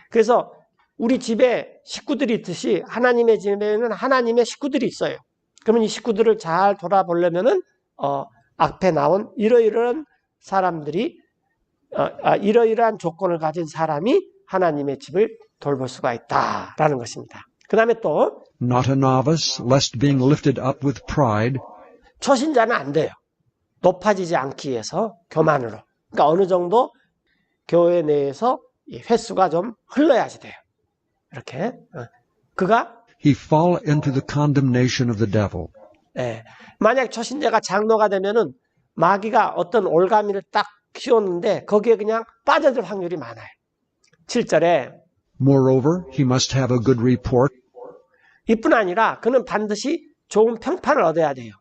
그래서 우리 집에 식구들이 있듯이 하나님의 집에는 하나님의 식구들이 있어요. 그러면 이 식구들을 잘 돌아보려면은 앞에 나온 이러이러한 사람들이 이러이러한 조건을 가진 사람이 하나님의 집을 돌볼 수가 있다라는 것입니다. 그 다음에 또 Not a novice, lest being lifted up with pride, 초신자는 안 돼요. 높아지지 않기 위해서 교만으로. 그러니까 어느 정도 교회 내에서 이 횟수가 좀 흘러야지 돼요. 이렇게 그가 he fall into the condemnation of the devil. 만약 초신자가 장로가 되면은 마귀가 어떤 올가미를 딱 키웠는데 거기에 그냥 빠져들 확률이 많아요. 7절에 Moreover, he must have a good report 이뿐 아니라 그는 반드시 좋은 평판을 얻어야 돼요.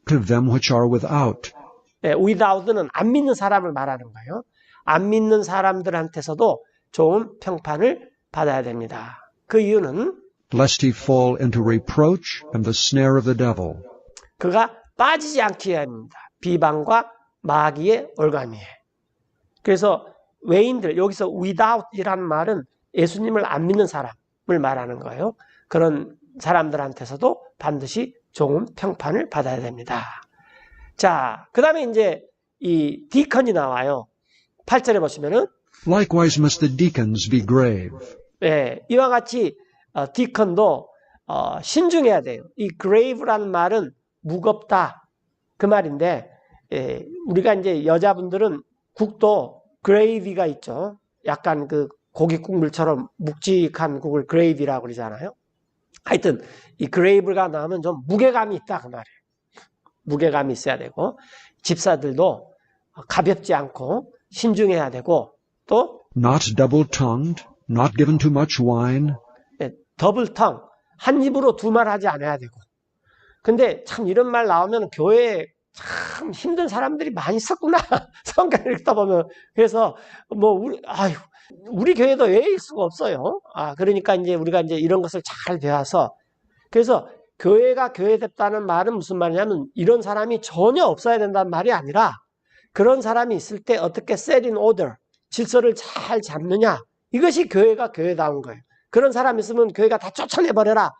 to them which are without. without는 안 믿는 사람을 말하는 거예요. 안 믿는 사람들한테서도 좋은 평판을 받아야 됩니다. 그 이유는 lest he fall into reproach and the snare of the devil. 그가 빠지지 않게 해야 합니다. 비방과 마귀의 올가미에. 그래서 외인들, 여기서 without이라는 말은 예수님을 안 믿는 사람을 말하는 거예요. 그런 사람들한테서도 반드시 좋은 평판을 받아야 됩니다. 자, 그 다음에 이제 이 디컨이 나와요. 8절에 보시면은 Likewise must the deacons be grave. 이와 같이 디컨도 신중해야 돼요. 이 grave라는 말은 무겁다 그 말인데 우리가 이제 여자분들은 국도 gravy가 있죠. 약간 그 고기 국물처럼 묵직한 국을 gravy라고 그러잖아요. 하여튼 이 grave가 나오면 좀 무게감이 있다 그 말이에요. 무게감이 있어야 되고 집사들도 가볍지 않고 신중해야 되고 또 Not double-tongued, not given to much wine. 더블텅 한 입으로 두 말 하지 않아야 되고 근데 참 이런 말 나오면 교회에 참 힘든 사람들이 많이 있었구나 성경을 읽다 보면 그래서 뭐 우리 교회도 예일 수가 없어요. 그러니까 이제 우리가 이제 이런 것을 잘 배워서 그래서 교회가 교회됐다는 말은 무슨 말이냐면 이런 사람이 전혀 없어야 된다는 말이 아니라 그런 사람이 있을 때 어떻게 set in order 질서를 잘 잡느냐 이것이 교회가 교회다운 거예요. 그런 사람 있으면 교회가 다 쫓아내버려라.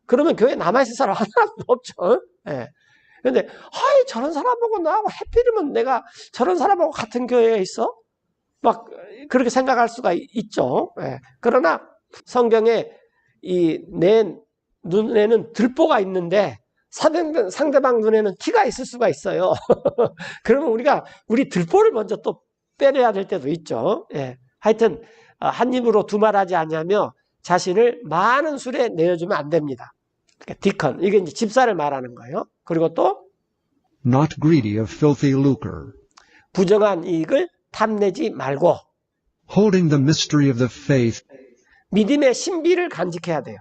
그러면 교회 남아있을 사람 하나도 없죠. 그런데 저런 사람 보고 나하고 해필이면 내가 저런 사람하고 같은 교회에 있어? 막 그렇게 생각할 수가 있죠. 그러나 성경에 내 눈에는 들보가 있는데 상대방 눈에는 티가 있을 수가 있어요. 그러면 우리 들보를 먼저 또 빼내야 될 때도 있죠. 하여튼 한 입으로 두 말 하지 않냐며 자신을 많은 술에 내어주면 안 됩니다. 그러니까 디컨 이게 이제 집사를 말하는 거예요. 그리고 또 Not greedy of filthy lucre. 부정한 이익을 탐내지 말고 Holding the mystery of the faith. 믿음의 신비를 간직해야 돼요.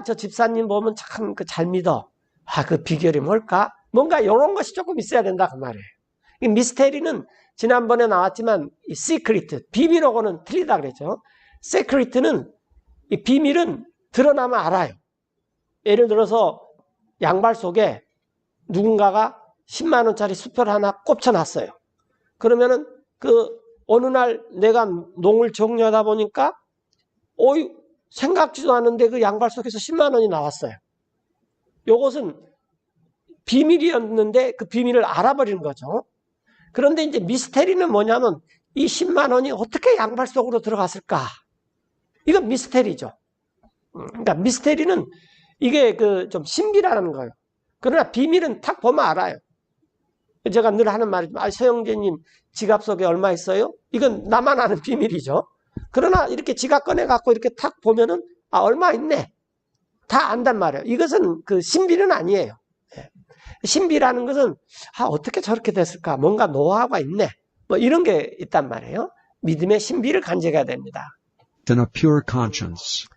저 집사님 보면 참 잘 믿어. 그 비결이 뭘까? 뭔가 이런 것이 조금 있어야 된다 그 말이에요. 이 미스테리는 지난번에 나왔지만 이 시크릿, 비밀하고는 틀리다 그랬죠. 시크릿은 이 비밀은 드러나면 알아요. 예를 들어서 양발 속에 누군가가 10만 원짜리 수표를 하나 꼽혀놨어요. 그러면은 어느 날 내가 농을 정리하다 보니까 생각지도 않은데 그 양발 속에서 10만 원이 나왔어요. 이것은 비밀이었는데 그 비밀을 알아버리는 거죠. 그런데 이제 미스테리는 뭐냐면 이 10만 원이 어떻게 양발 속으로 들어갔을까? 이건 미스테리죠. 그러니까 미스테리는 이게 좀 신비라는 거예요. 그러나 비밀은 딱 보면 알아요. 제가 늘 하는 말이지만 서영재님 지갑 속에 얼마 있어요? 이건 나만 아는 비밀이죠. 그러나 이렇게 지갑 꺼내갖고 이렇게 탁 보면은 얼마 있네. 다 안단 말이에요. 이것은 신비는 아니에요. 신비라는 것은 어떻게 저렇게 됐을까? 뭔가 노하우가 있네. 뭐 이런 게 있단 말이에요. 믿음의 신비를 간직해야 됩니다. And a pure conscience.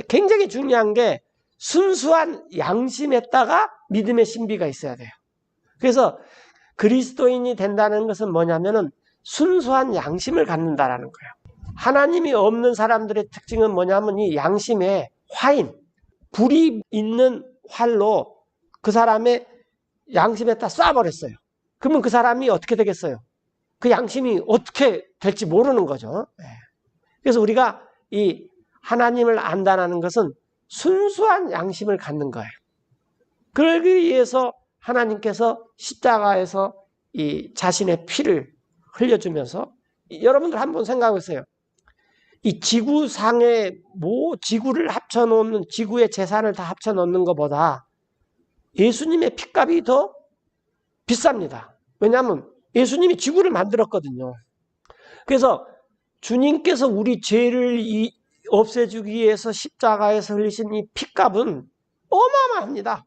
굉장히 중요한 게 순수한 양심에다가 믿음의 신비가 있어야 돼요. 그래서 그리스도인이 된다는 것은 뭐냐면은 순수한 양심을 갖는다라는 거예요. 하나님이 없는 사람들의 특징은 뭐냐면 이 양심에 불이 있는 활로 그 사람의 양심에다 쏴버렸어요. 그러면 그 사람이 어떻게 되겠어요? 그 양심이 어떻게 될지 모르는 거죠. 그래서 우리가 이 하나님을 안다는 것은 순수한 양심을 갖는 거예요. 그러기 위해서 하나님께서 십자가에서 이 자신의 피를 흘려주면서 여러분들 한번 생각해보세요. 이 지구상의 지구를 합쳐놓는 지구의 재산을 다 합쳐놓는 것보다 예수님의 피값이 더 비쌉니다. 왜냐하면 예수님이 지구를 만들었거든요. 그래서 주님께서 우리 죄를 없애주기 위해서 십자가에서 흘리신 이 피값은 어마어마합니다.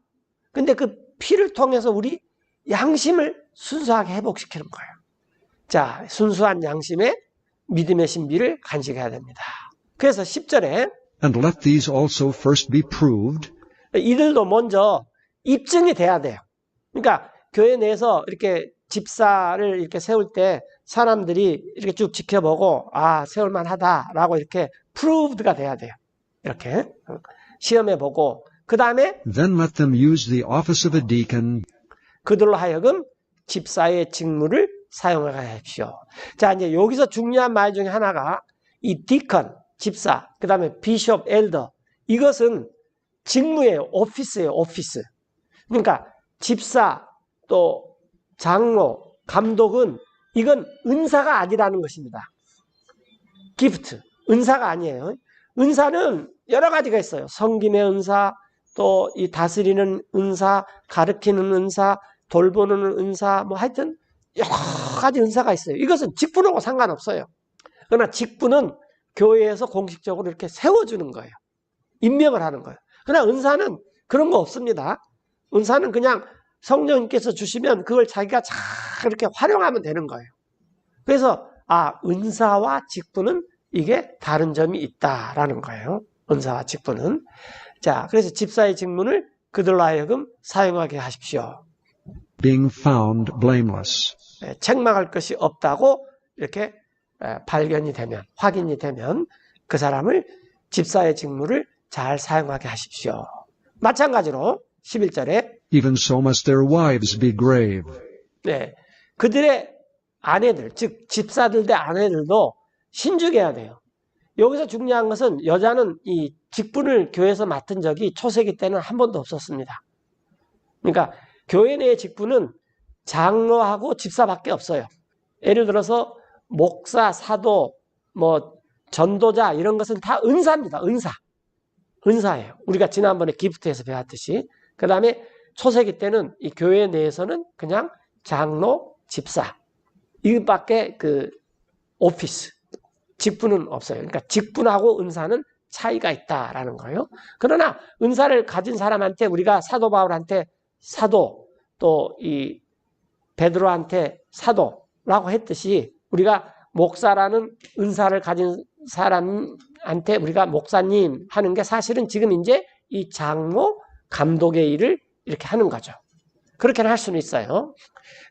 근데 그 피를 통해서 우리 양심을 순수하게 회복시키는 거예요. 자, 순수한 양심에 믿음의 신비를 간직해야 됩니다. 그래서 10절에 And let these also first be proved. 이들도 먼저 입증이 돼야 돼요. 그러니까 교회 내에서 이렇게 집사를 이렇게 세울 때 사람들이 이렇게 쭉 지켜보고 세울만 하다라고 이렇게 proved가 돼야 돼요. 이렇게 시험해보고 그 다음에 Then let them use the office of a deacon. 그들로 하여금 집사의 직무를 사용하게 하십시오. 자, 이제 여기서 중요한 말 중에 하나가 이 디컨, 집사, 그 다음에 비숍, 엘더, 이것은 직무예요. 오피스예요. 오피스. 그러니까 집사, 또 장로, 감독은 이건 은사가 아니라는 것입니다. 기프트, 은사가 아니에요. 은사는 여러 가지가 있어요. 섬김의 은사, 또 이 다스리는 은사, 가르치는 은사, 돌보는 은사, 하여튼 여러 가지 은사가 있어요. 이것은 직분하고 상관없어요. 그러나 직분은 교회에서 공식적으로 이렇게 세워주는 거예요. 임명을 하는 거예요. 그러나 은사는 그런 거 없습니다. 은사는 그냥 성령님께서 주시면 그걸 자기가 잘 이렇게 활용하면 되는 거예요. 그래서 은사와 직분은 이게 다른 점이 있다라는 거예요. 은사와 직분은. 자, 그래서 집사의 직분을 그들로 하여금 사용하게 하십시오. Being found blameless. 책망할 것이 없다고 이렇게 발견이 되면, 확인이 되면 그 사람을 집사의 직무를 잘 사용하게 하십시오. 마찬가지로 11절에 Even so must their wives be grave. 네, 그들의 아내들, 즉 집사들 대 아내들도 신중해야 돼요. 여기서 중요한 것은 여자는 이 직분을 교회에서 맡은 적이 초세기 때는 한 번도 없었습니다. 그러니까 교회 내의 직분은 장로하고 집사밖에 없어요. 예를 들어서 목사, 사도, 전도자 이런 것은 다 은사입니다. 은사예요. 우리가 지난번에 기프트에서 배웠듯이. 그 다음에 초세기 때는 이 교회 내에서는 그냥 장로, 집사 이밖에 오피스, 직분은 없어요. 그러니까 직분하고 은사는 차이가 있다라는 거예요. 그러나 은사를 가진 사람한테 우리가 사도 바울한테 사도, 또 이 베드로한테 사도라고 했듯이 우리가 목사라는 은사를 가진 사람한테 우리가 목사님 하는 게 사실은 지금 이제 이 장로, 감독의 일을 이렇게 하는 거죠. 그렇게는 할 수는 있어요.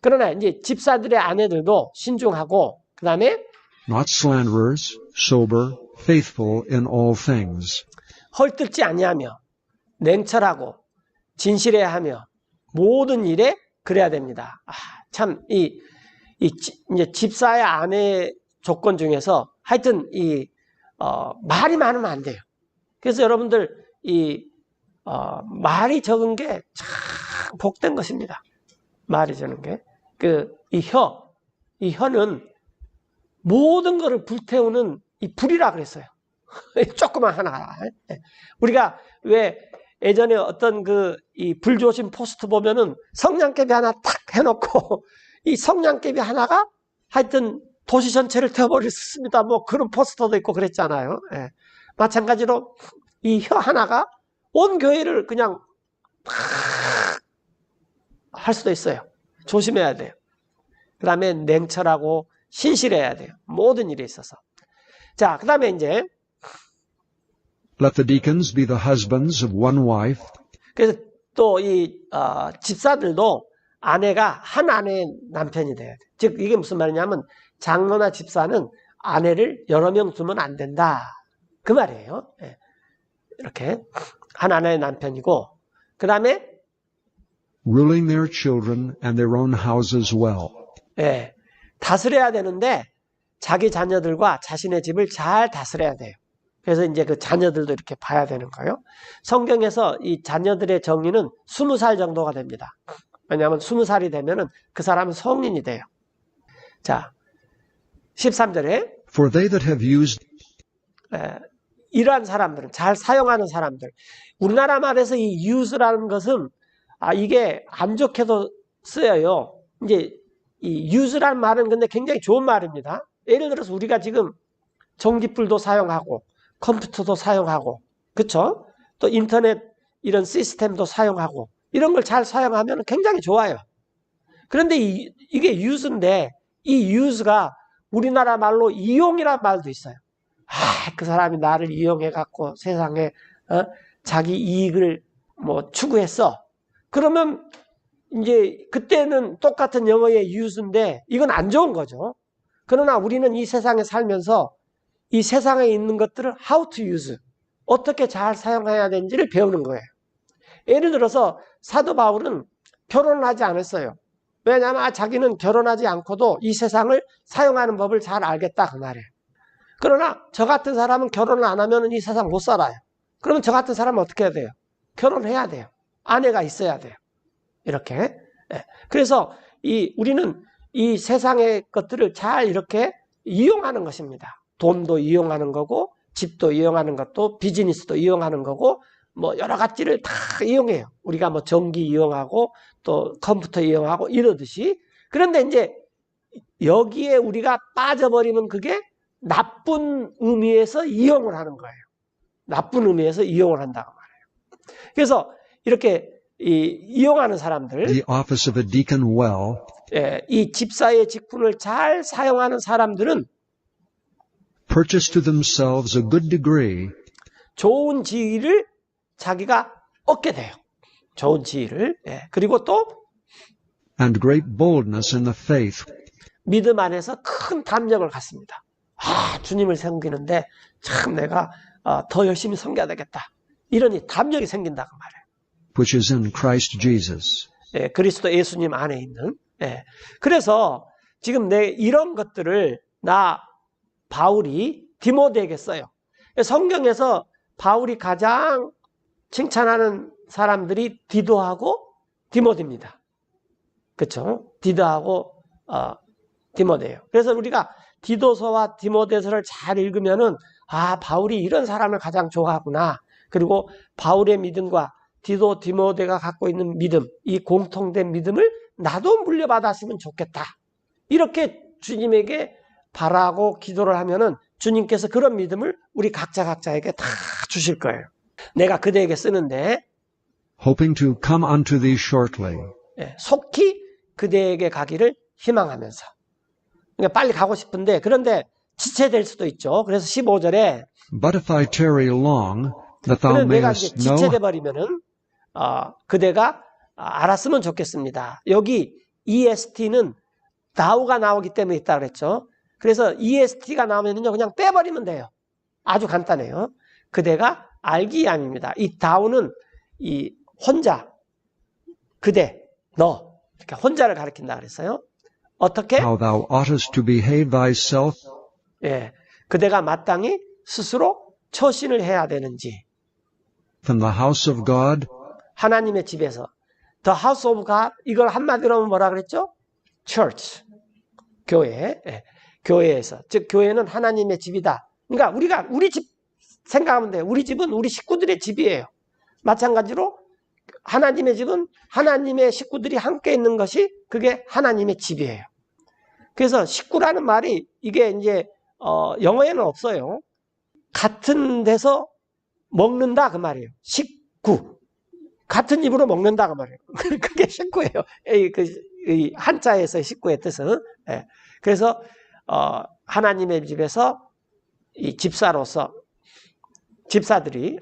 그러나 이제 집사들의 아내들도 신중하고 그 다음에 Not slanderers, sober, faithful in all things. 헐뜯지 아니하며 냉철하고 진실해야 하며 모든 일에 그래야 됩니다. 참 이제 집사의 아내의 조건 중에서 하여튼 말이 많으면 안 돼요. 그래서 여러분들 말이 적은 게 참 복된 것입니다. 말이 적은 게. 이 혀는 모든 것을 불태우는 이 불이라 그랬어요. 조그만 하나. 우리가 왜 예전에 어떤 이 불조심 포스트 보면은 성냥개비 하나 탁 해놓고 이 성냥개비 하나가 하여튼 도시 전체를 태워버렸습니다. 그런 포스터도 있고 그랬잖아요. 마찬가지로 이 혀 하나가 온 교회를 그냥 할 수도 있어요. 조심해야 돼요. 그 다음에 냉철하고 신실해야 돼요. 모든 일에 있어서. 자, 그 다음에 이제 Let the deacons be the husbands of one wife. 그래서 또 집사들도 아내가 한 아내의 남편이 돼야 돼. 즉 이게 무슨 말이냐면 장로나 집사는 아내를 여러 명 두면 안 된다. 그 말이에요. 이렇게 한 아내의 남편이고 그 다음에 Ruling their children and their own houses well. 다스려야 되는데 자기 자녀들과 자신의 집을 잘 다스려야 돼요. 그래서 이제 그 자녀들도 이렇게 봐야 되는 거예요. 성경에서 이 자녀들의 정의는 20살 정도가 됩니다. 왜냐하면 20살이 되면은 그 사람은 성인이 돼요. 자, 13절에 For they that have used 이러한 사람들은, 잘 사용하는 사람들. 우리나라 말에서 이 use라는 것은 이게 안 좋게도 쓰여요. 이제 이 use라는 말은 근데 굉장히 좋은 말입니다. 예를 들어서 우리가 지금 전기불도 사용하고 컴퓨터도 사용하고, 그렇죠? 또 인터넷 이런 시스템도 사용하고, 이런 걸 잘 사용하면 굉장히 좋아요. 그런데 이게 use인데, 이 use가 우리나라 말로 이용이라는 말도 있어요. 그 사람이 나를 이용해 갖고 세상에 자기 이익을 뭐 추구했어. 그러면 이제 그때는 똑같은 영어의 use인데 이건 안 좋은 거죠. 그러나 우리는 이 세상에 살면서 이 세상에 있는 것들을 how to use, 어떻게 잘 사용해야 되는지를 배우는 거예요. 예를 들어서 사도 바울은 결혼을 하지 않았어요. 왜냐하면 자기는 결혼하지 않고도 이 세상을 사용하는 법을 잘 알겠다 그 말이에요. 그러나 저 같은 사람은 결혼을 안 하면 이 세상 못 살아요. 그러면 저 같은 사람은 어떻게 해야 돼요? 결혼해야 돼요. 아내가 있어야 돼요. 이렇게. 그래서 우리는 이 세상의 것들을 잘 이렇게 이용하는 것입니다. 돈도 이용하는 거고, 집도 이용하는 것도, 비즈니스도 이용하는 거고, 뭐 여러 가지를 다 이용해요. 우리가 뭐 전기 이용하고 또 컴퓨터 이용하고 이러듯이. 그런데 이제 여기에 우리가 빠져버리면 그게 나쁜 의미에서 이용을 하는 거예요. 나쁜 의미에서 이용을 한다고 말해요. 그래서 이렇게 이용하는 사람들, the office of a deacon well, 이 집사의 직분을 잘 사용하는 사람들은 purchase to themselves a good degree, 좋은 지위를 자기가 얻게 돼요. 좋은 지위를. 그리고 또 and great boldness in the faith, 믿음 안에서 큰 담력을 갖습니다. 주님을 섬기는데 참 내가 더 열심히 섬겨야 되겠다. 이런 담력이 생긴다고 말해요. which is in Christ Jesus. 그리스도 예수님 안에 있는. 그래서 지금 이런 것들을 바울이 디모데에게 써요. 성경에서 바울이 가장 칭찬하는 사람들이 디도하고 디모데입니다. 그렇죠? 디도하고 디모데예요. 그래서 우리가 디도서와 디모데서를 잘 읽으면은 바울이 이런 사람을 가장 좋아하구나. 그리고 바울의 믿음과 디도, 디모데가 갖고 있는 믿음, 이 공통된 믿음을 나도 물려받았으면 좋겠다. 이렇게 주님에게 바라고 기도를 하면은 주님께서 그런 믿음을 우리 각자에게 다 주실 거예요. 내가 그대에게 쓰는데 hoping to come unto thee shortly. 속히 그대에게 가기를 희망하면서. 그러니까 빨리 가고 싶은데 그런데 지체될 수도 있죠. 그래서 15절에 But if I tarry long, that thou 내가 이제 mayest know 지체돼 버리면은 그대가 알았으면 좋겠습니다. 여기 EST는 thou가 나오기 때문에 있다 그랬죠. 그래서 EST가 나오면요 그냥 빼버리면 돼요. 아주 간단해요. 그대가 알기 위함입니다. 이 thou는 이 혼자, 그대, 너 이렇게 혼자를 가리킨다 그랬어요. 어떻게? how thou oughtest to behave thyself 그대가 마땅히 스스로 처신을 해야 되는지. from the house of God, 하나님의 집에서. The house of God, 이걸 한마디로 하면 뭐라 그랬죠? Church, 교회. 교회에서. 즉 교회는 하나님의 집이다. 그러니까 우리 집 생각하면 돼요. 우리 집은 우리 식구들의 집이에요. 마찬가지로 하나님의 집은 하나님의 식구들이 함께 있는 것이 그게 하나님의 집이에요. 그래서 식구라는 말이 이게 이제 영어에는 없어요. 같은 데서 먹는다 그 말이에요. 식구. 같은 입으로 먹는다 그 말이에요. 그게 식구예요. 이 한자에서의 식구의 뜻은. 그래서 하나님의 집에서 이 집사로서 집사들이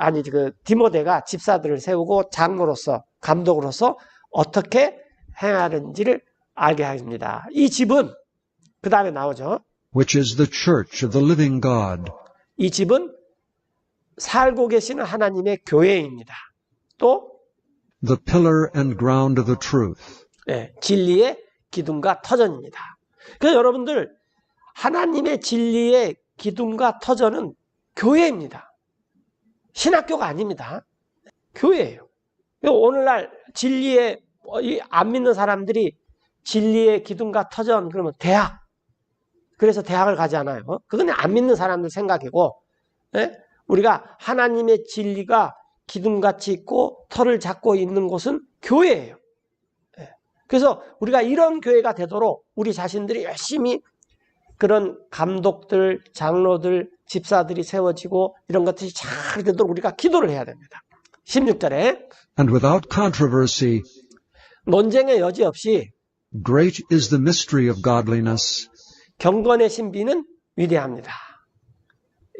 디모데가 집사들을 세우고 장로로서 감독으로서 어떻게 행하는지를 알게 합니다. 이 집은 그 다음에 나오죠. which is the church of the living God. 이 집은 살고 계시는 하나님의 교회입니다. 또 the pillar and ground of the truth. 진리의 기둥과 터전입니다. 그래서 여러분들 하나님의 진리의 기둥과 터전은 교회입니다. 신학교가 아닙니다. 교회예요. 오늘날 진리의 안 믿는 사람들이 진리의 기둥과 터전 그러면 대학. 그래서 대학을 가지 않아요. 그건 안 믿는 사람들 생각이고, 예? 우리가 하나님의 진리가 기둥같이 있고 털을 잡고 있는 곳은 교회예요. 예. 그래서 우리가 이런 교회가 되도록 우리 자신들이 열심히 그런 감독들, 장로들, 집사들이 세워지고 이런 것들이 잘 되도록 우리가 기도를 해야 됩니다. 16절에 And without controversy, 논쟁의 여지 없이 great is the mystery of godliness. 경건의 신비는 위대합니다.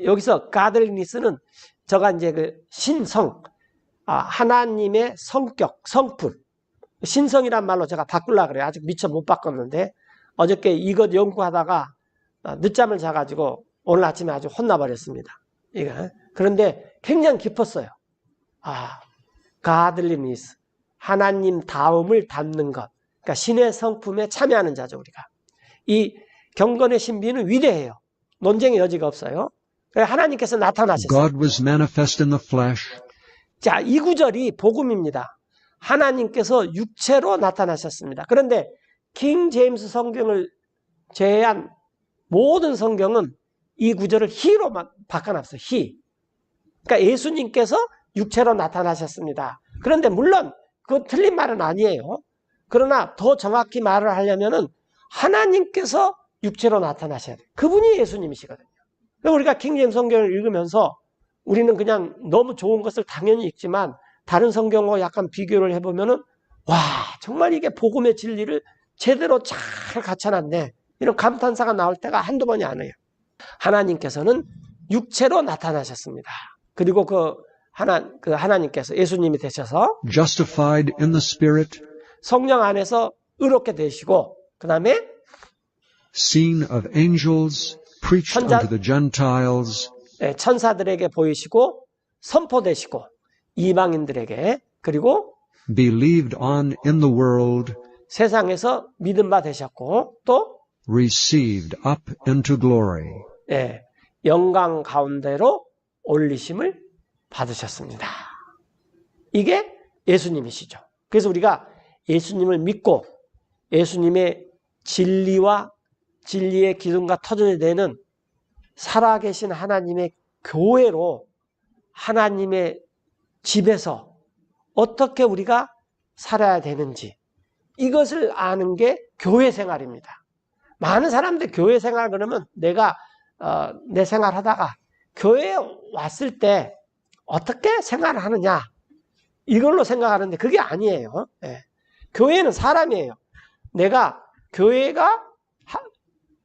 여기서 godliness는 저가 이제 그 신성, 하나님의 성격, 성품, 신성이란 말로 제가 바꾸려고 그래요. 아직 미처 못 바꿨는데 어저께 이것 연구하다가 늦잠을 자가지고 오늘 아침에 아주 혼나버렸습니다. 그런데 굉장히 깊었어요. godliness, 하나님 다움을 담는 것. 그러니까 신의 성품에 참여하는 자죠, 우리가. 이 경건의 신비는 위대해요. 논쟁의 여지가 없어요. 하나님께서 나타나셨어요. God was manifest in the flesh. 자, 이 구절이 복음입니다. 하나님께서 육체로 나타나셨습니다. 그런데 킹 제임스 성경을 제외한 모든 성경은 이 구절을 he로만 바꿔놨어요. he. 그러니까 예수님께서 육체로 나타나셨습니다. 그런데 물론 그건 틀린 말은 아니에요. 그러나 더 정확히 말을 하려면은 하나님께서 육체로 나타나셔야 돼요. 그분이 예수님이시거든요. 우리가 킹제임스 성경을 읽으면서 우리는 그냥 너무 좋은 것을 당연히 읽지만 다른 성경과 약간 비교를 해보면은 와, 정말 이게 복음의 진리를 제대로 잘 갖춰놨네. 이런 감탄사가 나올 때가 한두 번이 아니에요. 하나님께서는 육체로 나타나셨습니다. 그리고 하나님께서 예수님이 되셔서 justified in the Spirit, 성령 안에서 의롭게 되시고 그 다음에 seen of angels, preached unto the Gentiles, 천사들에게 보이시고 선포되시고 이방인들에게 그리고 believed on in the world, 세상에서 믿음 바 되셨고 또 received up into glory. 영광 가운데로 올리심을 받으셨습니다. 이게 예수님이시죠. 그래서 우리가 예수님을 믿고 예수님의 진리와 진리의 기둥과 터전이 되는 살아계신 하나님의 교회로 하나님의 집에서 어떻게 우리가 살아야 되는지 이것을 아는 게 교회 생활입니다. 많은 사람들이 교회 생활 그러면 내가 내 생활하다가 교회에 왔을 때 어떻게 생활을 하느냐 이걸로 생각하는데 그게 아니에요. 교회는 사람이에요. 내가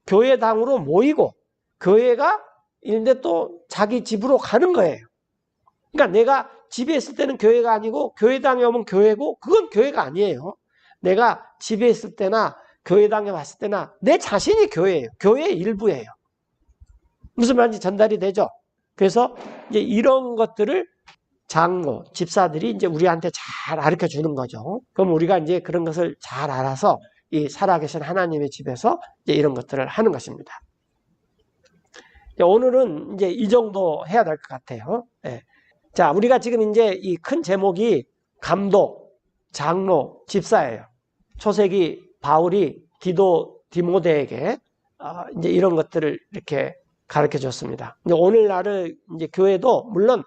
교회당으로 모이고 교회가 이런데 또 자기 집으로 가는 거예요. 그러니까 내가 집에 있을 때는 교회가 아니고 교회당에 오면 교회고 그건 교회가 아니에요. 내가 집에 있을 때나 교회당에 왔을 때나 내 자신이 교회예요. 교회의 일부예요. 무슨 말인지 전달이 되죠? 그래서 이제 이런 것들을 장로, 집사들이 이제 우리한테 잘 가르쳐 주는 거죠. 그럼 우리가 이제 그런 것을 잘 알아서 이 살아계신 하나님의 집에서 이제 이런 것들을 하는 것입니다. 오늘은 이제 이 정도 해야 될 것 같아요. 자, 우리가 지금 이제 이 큰 제목이 감독, 장로, 집사예요. 초세기 바울이 디모데에게 이제 이런 것들을 이렇게 가르쳐 줬습니다. 근데 오늘날의 이제 교회도 물론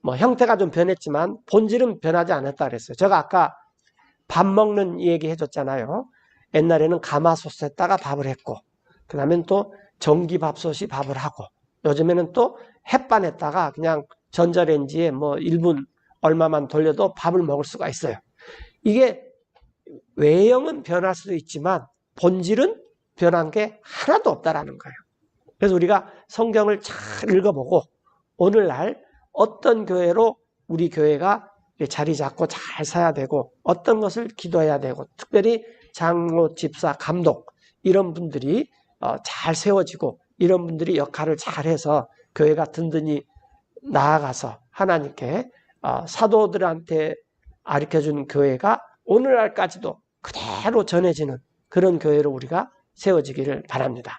형태가 좀 변했지만 본질은 변하지 않았다 그랬어요. 제가 아까 밥 먹는 얘기 해줬잖아요. 옛날에는 가마솥에다가 밥을 했고, 그 다음엔 또 전기밥솥이 밥을 하고, 요즘에는 또 햇반에다가 그냥 전자레인지에 1분 얼마만 돌려도 밥을 먹을 수가 있어요. 이게 외형은 변할 수도 있지만 본질은 변한 게 하나도 없다라는 거예요. 그래서 우리가 성경을 잘 읽어보고 오늘날 어떤 교회로 우리 교회가 자리 잡고 잘 서야 되고 어떤 것을 기도해야 되고 특별히 장로, 집사, 감독 이런 분들이 잘 세워지고 이런 분들이 역할을 잘해서 교회가 든든히 나아가서 하나님께 사도들한테 가르쳐준 교회가 오늘날까지도 그대로 전해지는 그런 교회로 우리가 세워지기를 바랍니다.